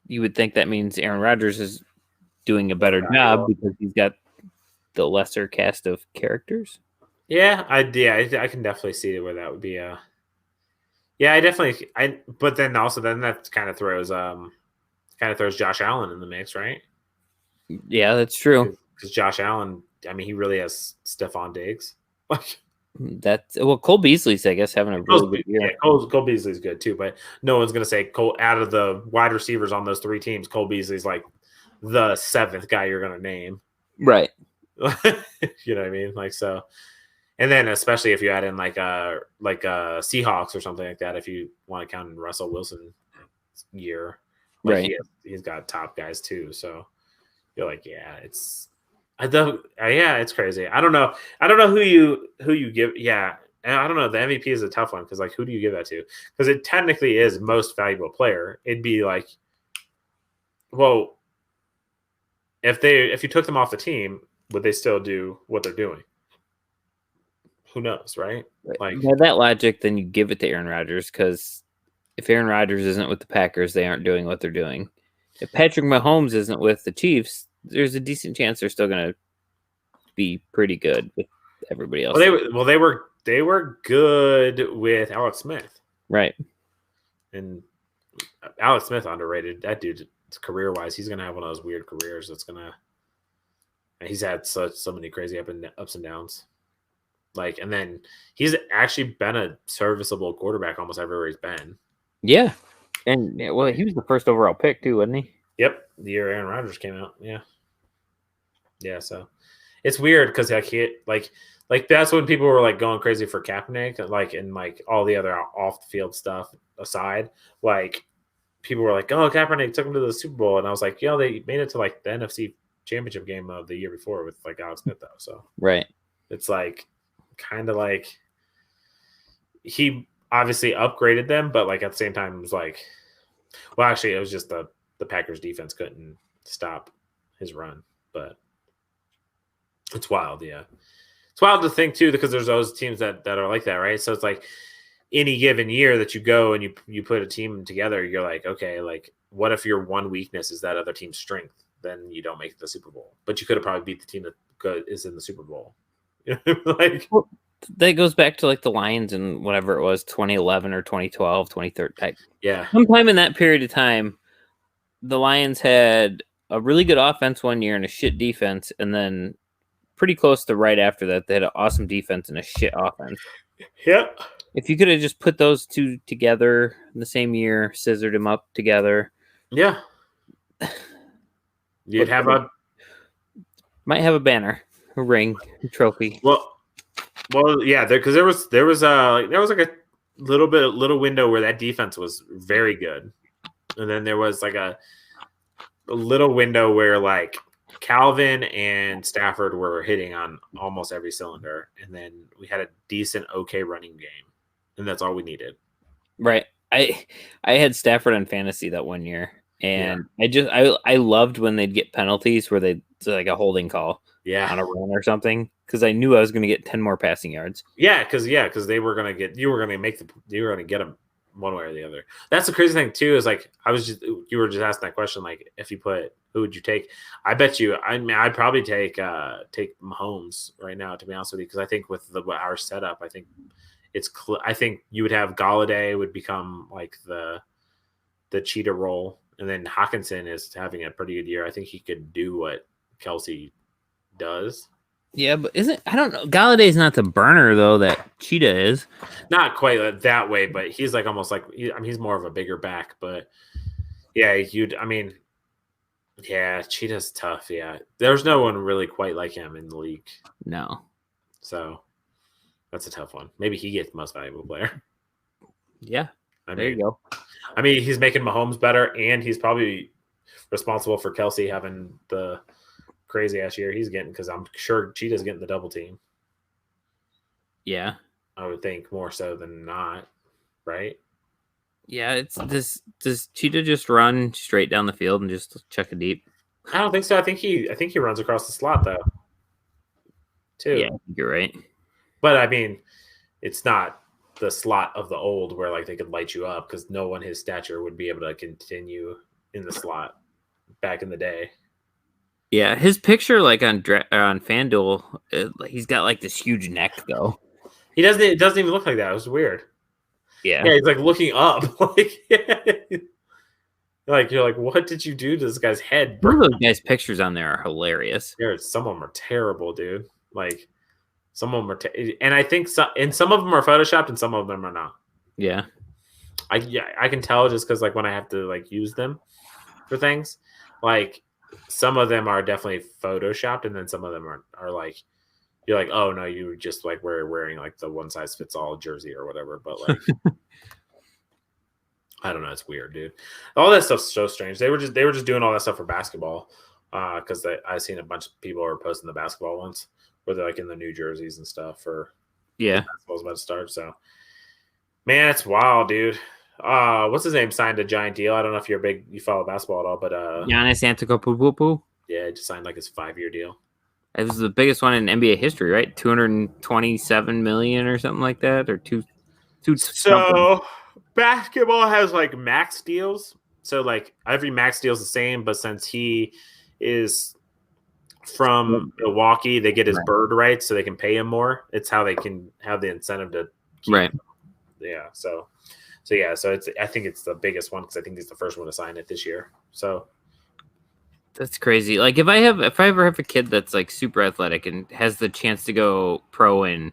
you would think that means Aaron Rodgers is doing a better job because he's got the lesser cast of characters. Yeah, I can definitely see where that would be. But then that kind of throws Josh Allen in the mix, right? Yeah, that's true. Because Josh Allen, I mean, he really has Stephon Diggs. Cole Beasley's, I guess, having a really good year. Yeah, Cole Beasley's good too, but no one's gonna say Cole out of the wide receivers on those 3 teams. Cole Beasley's the 7th guy you're gonna name, right? You know what I mean? So, and then especially if you add in Seahawks or something like that, if you want to count in Russell Wilson year, right? He's got top guys too. So you're it's crazy. I don't know who you give. Yeah, and I don't know. The MVP is a tough one because who do you give that to? Because it technically is most valuable player. It'd be well, if you took them off the team, would they still do what they're doing? Who knows, right? By that logic, then you give it to Aaron Rodgers because if Aaron Rodgers isn't with the Packers, they aren't doing what they're doing. If Patrick Mahomes isn't with the Chiefs, there's a decent chance they're still going to be pretty good with everybody else. They were good with Alex Smith, right? And Alex Smith underrated. That dude, career wise, he's going to have one of those weird careers. He's had so many crazy ups and downs. And then he's actually been a serviceable quarterback almost everywhere he's been. Yeah. And he was the first overall pick too, wasn't he? Yep. The year Aaron Rodgers came out. Yeah. Yeah. So it's weird because that's when people were going crazy for Kaepernick, and all the other off the field stuff aside, people were oh, Kaepernick took him to the Super Bowl. And I was they made it to the NFC Championship game of the year before with Alex Smith though. So right. It's kind of he obviously upgraded them, but at the same time it was well, actually it was just the Packers defense couldn't stop his run, but it's wild. Yeah, it's wild to think too, because there's those teams that are like that, right? So it's any given year that you go and you put a team together, you're okay, what if your one weakness is that other team's strength? then you don't make the Super Bowl. But you could have probably beat the team that is in the Super Bowl. Like, well, that goes back to like the Lions and whatever it was, 2011 or 2012, 2013. yeah, Sometime in that period of time, the Lions had a really good offense one year and a shit defense, and then pretty close to right after that, they had an awesome defense and a shit offense. yep. If you could have just put those two together in the same year, scissored them up together, Yeah, you'd have might have a banner, a ring, a trophy. Well, yeah, because there was like a little window where that defense was very good, and then there was like a little window where like Calvin and Stafford were hitting on almost every cylinder, and then we had a decent, okay running game, and that's all we needed. Right. I had Stafford on fantasy that one year, and I loved when they'd get penalties where they'd like a holding call on a run or something, because I knew I was going to get 10 more passing yards. Yeah, because they were going to get you were going to get them one way or the other. That's the crazy thing too, is like you were just asking that question, like if you put who would you take? I bet you I'd probably take Mahomes right now, to be honest with you, because I think with our setup, I think I think you would have Galladay would become like the cheetah role, and then Hawkinson is having a pretty good year. I think he could do what Kelsey does. Yeah, but I don't know. Galladay's not the burner though that Cheetah is. Not quite that way, but he's like almost like he's more of a bigger back. But yeah, Cheetah's tough. Yeah, there's no one really quite like him in the league. No, so that's a tough one. Maybe he gets most valuable player. Yeah, there you go. I mean, he's making Mahomes better, and he's probably responsible for Kelsey having the crazy ass year he's getting, because I'm sure Cheetah's getting the double team. Yeah, I would think more so than not, right? Yeah, it's does Cheetah just run straight down the field and just check it deep? I don't think so. I think he runs across the slot though, too. Yeah, you're right. But I mean, it's not the slot of the old where like they could light you up, because no one his stature would be able to continue in the slot back in the day. Yeah, his picture like on FanDuel, he's got like this huge neck though. He doesn't. It doesn't even look like that. It was weird. Yeah, he's like looking up, like you're like, what did you do to this guy's head? Some of those guys' pictures on there are hilarious. Some of them are terrible, dude. Like some of them are, and I think some of them are photoshopped, and some of them are not. Yeah, I can tell just because like when I have to like use them for things, like some of them are definitely photoshopped, and then some of them are like, you're like, oh no, you just like wearing like the one size fits all jersey or whatever. But like, I don't know, it's weird, dude. All that stuff's so strange. They were just doing all that stuff for basketball, because I seen a bunch of people were posting the basketball ones where they're like in the new jerseys and stuff for basketball's about to start. So man, it's wild, dude. What's his name signed a giant deal. I don't know if you follow basketball at all, but Giannis Antetokounmpo. Yeah, just signed like his 5-year deal. It was the biggest one in NBA history, right? $227 million or something like that, or two. So basketball has like max deals. So like every max deal is the same, but since he is from Milwaukee, they get his bird rights, so they can pay him more. It's how they can have the incentive to keep him. Yeah. So I think it's the biggest one, because I think he's the first one to sign it this year. So. That's crazy. Like if I ever have a kid that's like super athletic and has the chance to go pro in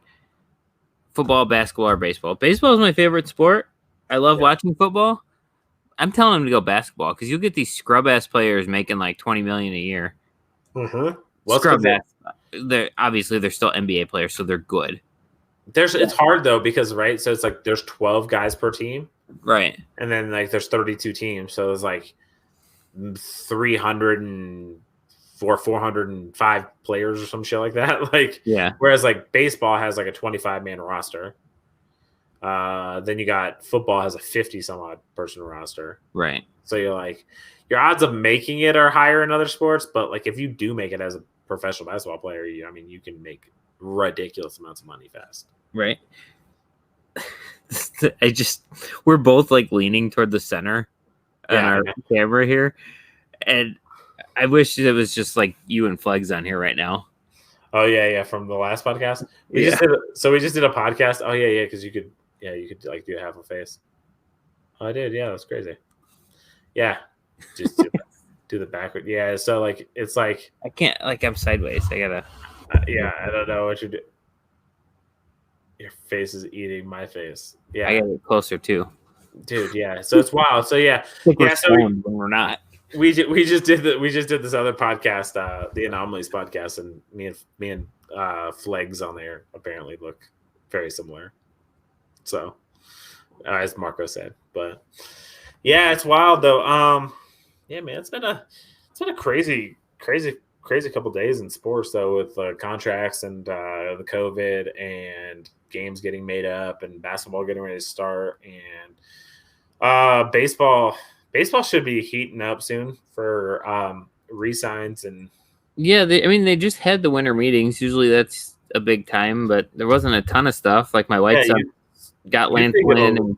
football, basketball, or baseball. Baseball is my favorite sport. I love watching football. I'm telling him to go basketball, because you'll get these scrub ass players making like $20 million a year. Mm-hmm. Scrub ass. They're still NBA players, so they're good. It's hard though, because right, so it's like there's 12 guys per team, right, and then like there's 32 teams, so it's like 405 players or some shit like that. Like, yeah. Whereas like baseball has like a 25-man roster. Then you got football has a 50 some odd person roster. Right. So you're like, your odds of making it are higher in other sports, but like if you do make it as a professional basketball player, you can make ridiculous amounts of money fast. Right. We're both like leaning toward the center on our camera here, and I wish it was just like you and Flegs on here right now. Oh yeah, from the last podcast. We just did a podcast. Oh yeah, because you could like do half a face. Oh, I did. Yeah, that's crazy. Yeah, just do the backward. Yeah, so like it's like I can't. Like I'm sideways. I gotta. I don't know what you do. Your face is eating my face. Yeah, I gotta get closer too, dude. Yeah, so it's wild. So yeah. So when we're not. We just did this other podcast, the Anomalies podcast, and me and Flegs on there apparently look very similar. So, as Marco said, but yeah, it's wild though. Yeah, man, it's been a crazy couple days in sports though, with contracts and the COVID and games getting made up and basketball getting ready to start and baseball. Baseball should be heating up soon for re-signs and they just had the winter meetings. Usually that's a big time, but there wasn't a ton of stuff. Like my White Sox got Lance Lynn.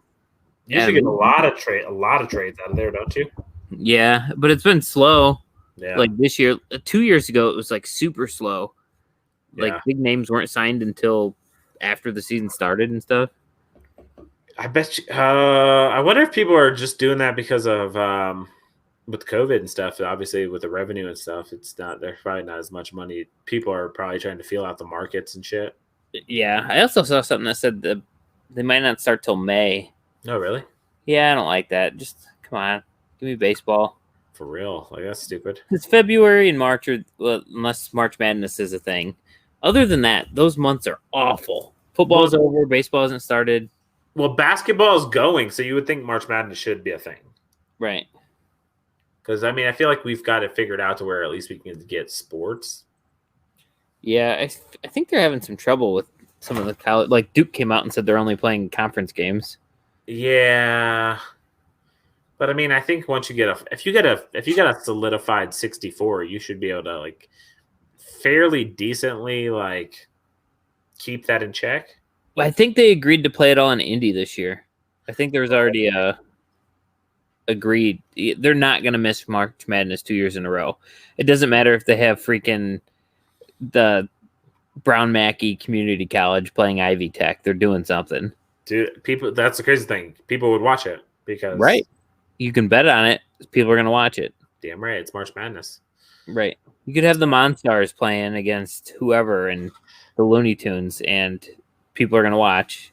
You should get a lot of trades out of there, don't you? Yeah, but it's been slow. Yeah. Like this year, 2 years ago, it was like super slow. Like big names weren't signed until after the season started and stuff. I bet you. I wonder if people are just doing that because of with COVID and stuff. Obviously, with the revenue and stuff, there's probably not as much money. People are probably trying to feel out the markets and shit. Yeah, I also saw something that said that they might not start till May. Oh, really? Yeah, I don't like that. Just come on, give me baseball. For real, like that's stupid. It's February and March, unless March Madness is a thing. Other than that, those months are awful. Football's over, baseball hasn't started. Well, basketball is going, so you would think March Madness should be a thing. Right. Because, I feel like we've got it figured out to where at least we can get sports. Yeah, I think they're having some trouble with some of the college. Like, Duke came out and said they're only playing conference games. Yeah. But, I think once you get if you get a solidified 64, you should be able to, like, fairly decently, like, keep that in check. I think they agreed to play it all in Indy this year. I think there was already agreed. They're not going to miss March Madness 2 years in a row. It doesn't matter if they have freaking the Brown Mackey Community College playing Ivy Tech. They're doing something. Dude, that's the crazy thing. People would watch it because right. You can bet on it. People are going to watch it. Damn right. It's March Madness. Right. You could have the Monstars playing against whoever and the Looney Tunes, and people are going to watch.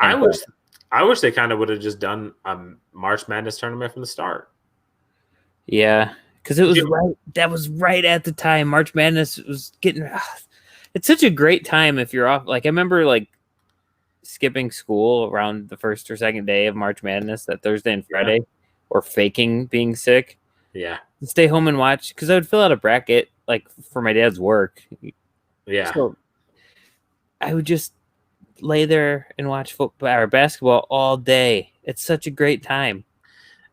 I wish they kind of would have just done a March Madness tournament from the start. Yeah, because it was right. That was right at the time March Madness was getting. It's such a great time if you're off. Like I remember, like skipping school around the first or second day of March Madness, that Thursday and Friday, or faking being sick. Yeah, stay home and watch because I would fill out a bracket like for my dad's work. Yeah, so I would just lay there and watch football or basketball all day. It's such a great time.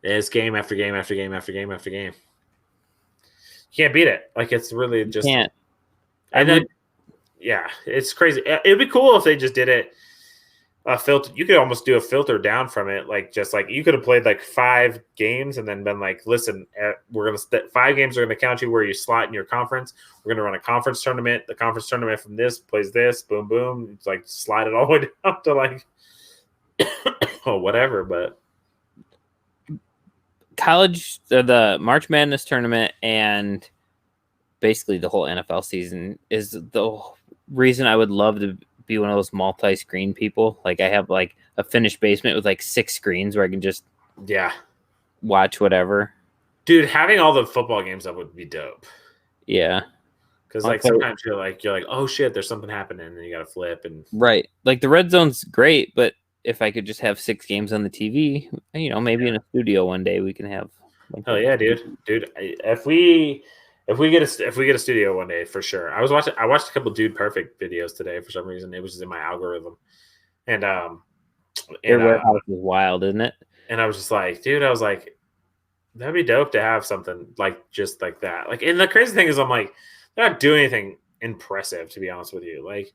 It's game after game after game after game after game. You can't beat it. Like it's really just can't. Yeah, it's crazy. It'd be cool if they just did it filter. You could almost do a filter down from it, like just like you could have played like 5 games and then been like, listen, we're gonna 5 games are gonna count you where you slot in your conference. We're gonna run a conference tournament. The conference tournament from this plays this, boom, boom. It's like slide it all the way down to like whatever. But college, the March Madness tournament, and basically the whole NFL season is the reason I would love to be one of those multi-screen people. Like I have like a finished basement with like 6 screens where I can just watch whatever. Dude, having all the football games up would be dope. Yeah, because like sometimes you're like oh shit, there's something happening, and you got to flip and right. Like the red zone's great, but if I could just have 6 games on the TV, maybe in a studio one day we can have. Hell yeah, dude. If we get a studio one day, for sure. I watched a couple Dude Perfect videos today for some reason. It was just in my algorithm, and their warehouse is wild, isn't it? And I was just like, dude, that'd be dope to have something like just like that. Like, and the crazy thing is, I'm like, they're not doing anything impressive, to be honest with you. Like,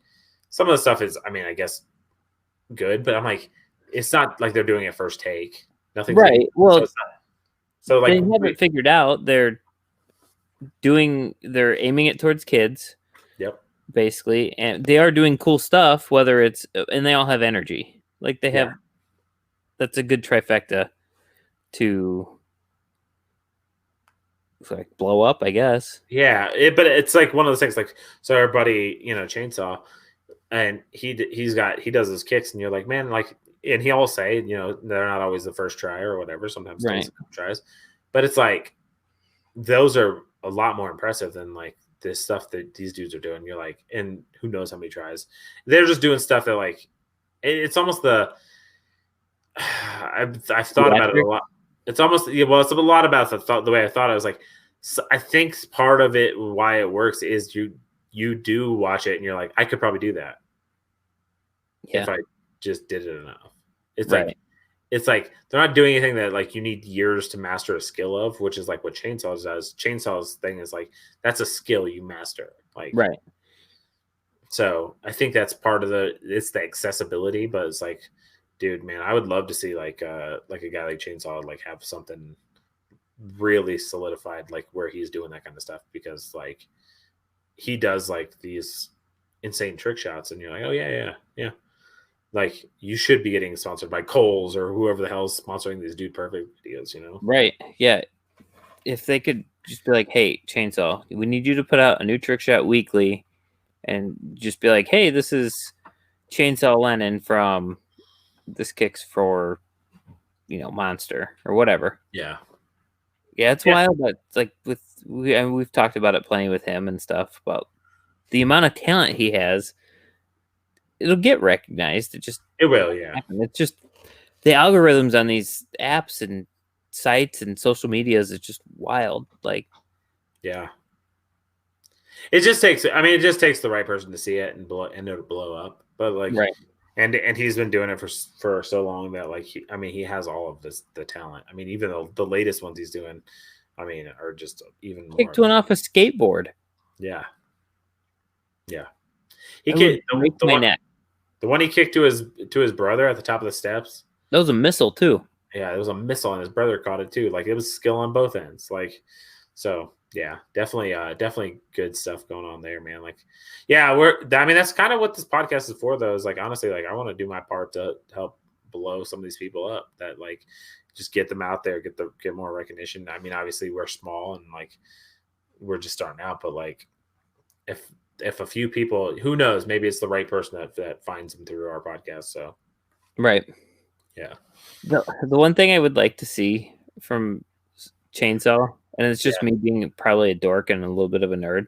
some of the stuff is, I guess, good, but I'm like, it's not like they're doing it first take. Nothing. Right. Well, so like they haven't figured out. They're they're aiming it towards kids, Yep. basically, and they are doing cool stuff. Whether it's and they all have energy, like they Yeah. have. That's a good trifecta to like blow up, I guess. Yeah, but it's like one of those things. Like, so our buddy, Chainsaw, and he does his kicks, and you're like, man, like, and he'll say, they're not always the first try or whatever. Sometimes it takes a couple tries, but it's like those are a lot more impressive than like this stuff that these dudes are doing. You're like, and who knows how many tries they're just doing stuff that like it's almost the I've thought about it a lot. It's almost it's a lot about the way I thought. I was like, so I think part of it why it works is you do watch it and you're like, I could probably do that if I just did it enough. It's like they're not doing anything that like you need years to master a skill of, which is like what Chainsaws does. Chainsaw's thing is like that's a skill you master, like So I think that's part of it's the accessibility, but it's like, dude, man, I would love to see like a guy like Chainsaw like have something really solidified, like where he's doing that kind of stuff, because like he does like these insane trick shots, and you're like, oh yeah. Like you should be getting sponsored by Kohl's or whoever the hell's sponsoring these Dude Perfect videos, Right. Yeah. If they could just be like, hey, Chainsaw, we need you to put out a new trick shot weekly, and just be like, hey, this is Chainsaw Lennon from this kicks for, Monster or whatever. Yeah. Yeah, it's wild, but it's like we've talked about it plenty with him and stuff about the amount of talent he has. It'll get recognized. It will, yeah. It's just the algorithms on these apps and sites and social medias is just wild. Like, yeah, it just takes the right person to see it and it'll blow up. But like, and he's been doing it for so long that like he has all of the talent. I mean, even the latest ones he's doing, are just even more. Kicked one off a skateboard. Yeah. He kicked the one he kicked to his brother at the top of the steps. That was a missile too. Yeah, it was a missile, and his brother caught it too. Like it was skill on both ends. Like, so yeah, definitely good stuff going on there, man. Like, yeah, that's kind of what this podcast is for, though. Is like honestly, like I want to do my part to help blow some of these people up. That like just get them out there, get more recognition. I mean, obviously we're small and like we're just starting out, but like if a few people, who knows, maybe it's the right person that finds them through our podcast. So, right. Yeah. The one thing I would like to see from Chainsaw, and it's just me being probably a dork and a little bit of a nerd,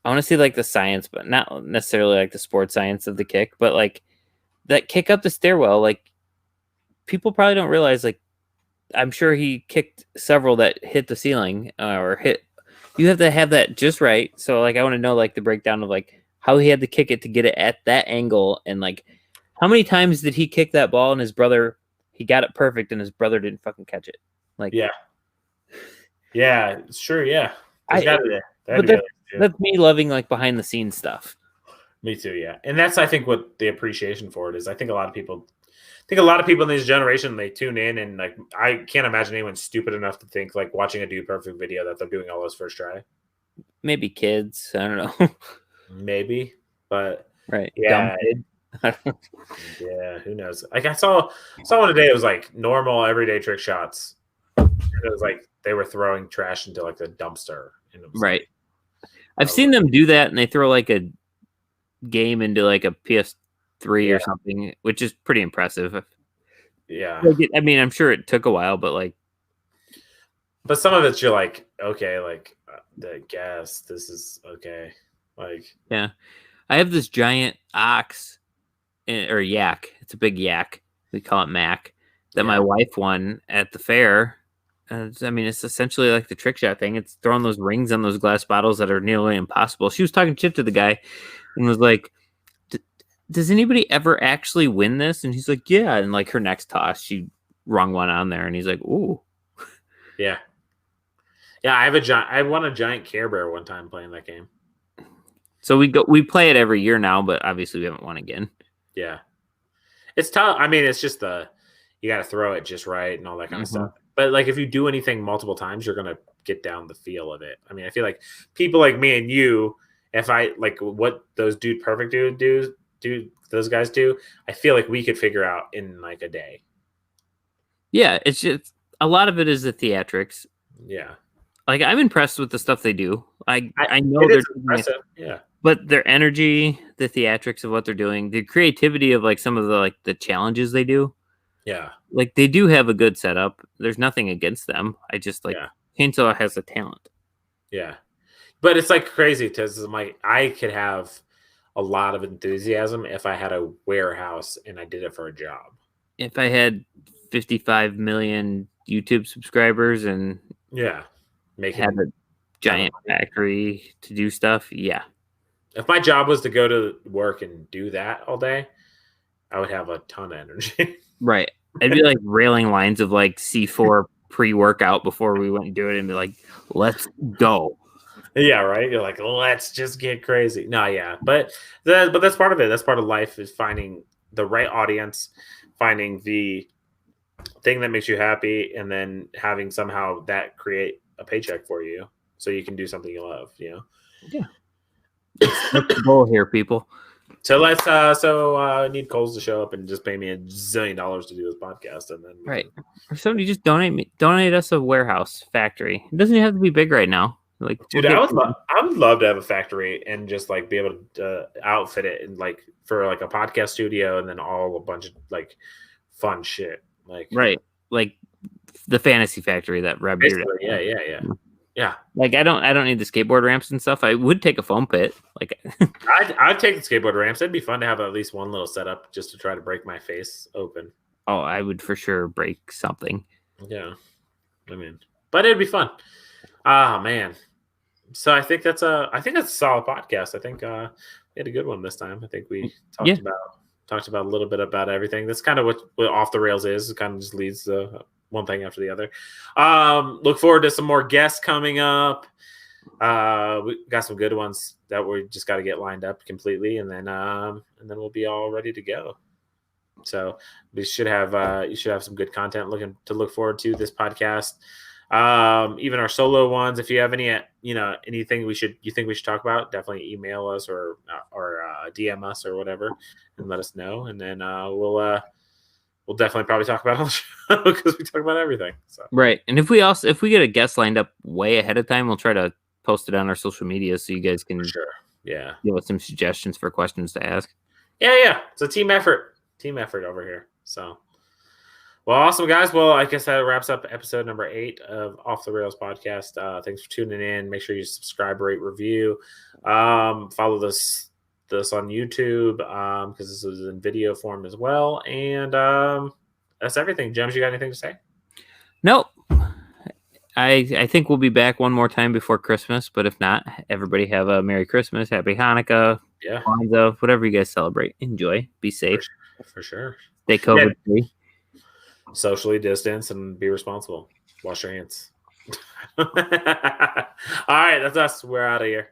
I want to see like the science, but not necessarily like the sports science of the kick, but like that kick up the stairwell. Like people probably don't realize, like I'm sure he kicked several that hit the ceiling or hit. You have to have that just right. So like I want to know like the breakdown of like how he had to kick it to get it at that angle, and like how many times did he kick that ball and his brother, he got it perfect and his brother didn't fucking catch it. Like yeah, sure, yeah. That's me loving like behind the scenes stuff. Me too, yeah. And that's I think what the appreciation for it is. I think a lot of people in this generation, they tune in and like I can't imagine anyone stupid enough to think like watching a Dude Perfect video that they're doing all those first try. Maybe kids, I don't know. Maybe, but yeah. Yeah, who knows? Like I saw one today. It was like normal everyday trick shots. And it was like they were throwing trash into like the dumpster. And it was like, I've seen them do that, and they throw like a game into like a PS3 or something, which is pretty impressive. Yeah, like I'm sure it took a while, but some of it's you're like, okay, like I guess this is okay. Like, yeah, I have this giant ox or yak. It's a big yak. We call it Mac. That my wife won at the fair. It's essentially like the trick shot thing. It's throwing those rings on those glass bottles that are nearly impossible. She was talking shit to the guy and was like, does anybody ever actually win this? And he's like, yeah. And like her next toss, she rung one on there, and he's like, ooh. Yeah. Yeah, I won a giant Care Bear one time playing that game. So we play it every year now, but obviously we haven't won again. Yeah. It's tough. It's just you got to throw it just right and all that kind of stuff. But like if you do anything multiple times, you're going to get down the feel of it. I mean, I feel like people like me and you, if I like what those Dude Perfect do those guys do, I feel like we could figure out in like a day. Yeah, it's just a lot of it is the theatrics. Yeah. Like, I'm impressed with the stuff they do. I know it they're is impressive. Yeah. but their energy, the theatrics of what they're doing, the creativity of like some of the challenges they do. Yeah. Like, they do have a good setup. There's nothing against them. I just like Yeah. Chainsaw has a talent. Yeah. But it's like crazy because I could have a lot of enthusiasm if I had a warehouse and I did it for a job. If I had 55 million YouTube subscribers and had a giant factory to do stuff, yeah. If my job was to go to work and do that all day, I would have a ton of energy. Right. I'd be like railing lines of like C4 pre-workout before we went and do it and be like, let's go. Yeah, right. You're like, let's just get crazy. No, yeah, but that's part of it. That's part of life is finding the right audience, finding the thing that makes you happy, and then having somehow that create a paycheck for you, so you can do something you love. You know. Yeah. That's the goal here, people. So let's. I need Coles to show up and just pay me $1 zillion to do this podcast, and then right. Or somebody just donate us a warehouse factory. It doesn't have to be big right now. Like, dude, I would love to have a factory and just like be able to outfit it and like for like a podcast studio and then all a bunch of like fun shit. Like right, like the Fantasy Factory that Reb did. Yeah. Like I don't need the skateboard ramps and stuff. I would take a foam pit. Like I'd take the skateboard ramps. It'd be fun to have at least one little setup just to try to break my face open. Oh, I would for sure break something. Yeah, I mean, but it'd be fun. Ah, man. So I think that's a solid podcast. I think we had a good one this time. I think we talked about a little bit about everything. That's kind of what Off the Rails is. It kind of just leads to one thing after the other. Look forward to some more guests coming up. We got some good ones that we just got to get lined up completely, and then we'll be all ready to go. So we should have you should have some good content to look forward to this podcast. Even our solo ones. If you have any anything you think we should talk about, definitely email us or DM us or whatever and let us know, and then we'll definitely probably talk about it on the show because we talk about everything. So right, and if we get a guest lined up way ahead of time, we'll try to post it on our social media so you guys can give us some suggestions for questions to ask. Yeah, it's a team effort over here. So. Well, awesome, guys. Well, I guess that wraps up episode number 8 of Off the Rails podcast. Thanks for tuning in. Make sure you subscribe, rate, review. Follow this on YouTube because this is in video form as well. And that's everything. Jems, you got anything to say? Nope. I think we'll be back one more time before Christmas, but if not, everybody have a Merry Christmas, Happy Hanukkah, Kwanzaa, whatever you guys celebrate. Enjoy. Be safe. For sure. Stay COVID-free. Socially distance and be responsible. Wash your hands. All right, that's us. We're out of here.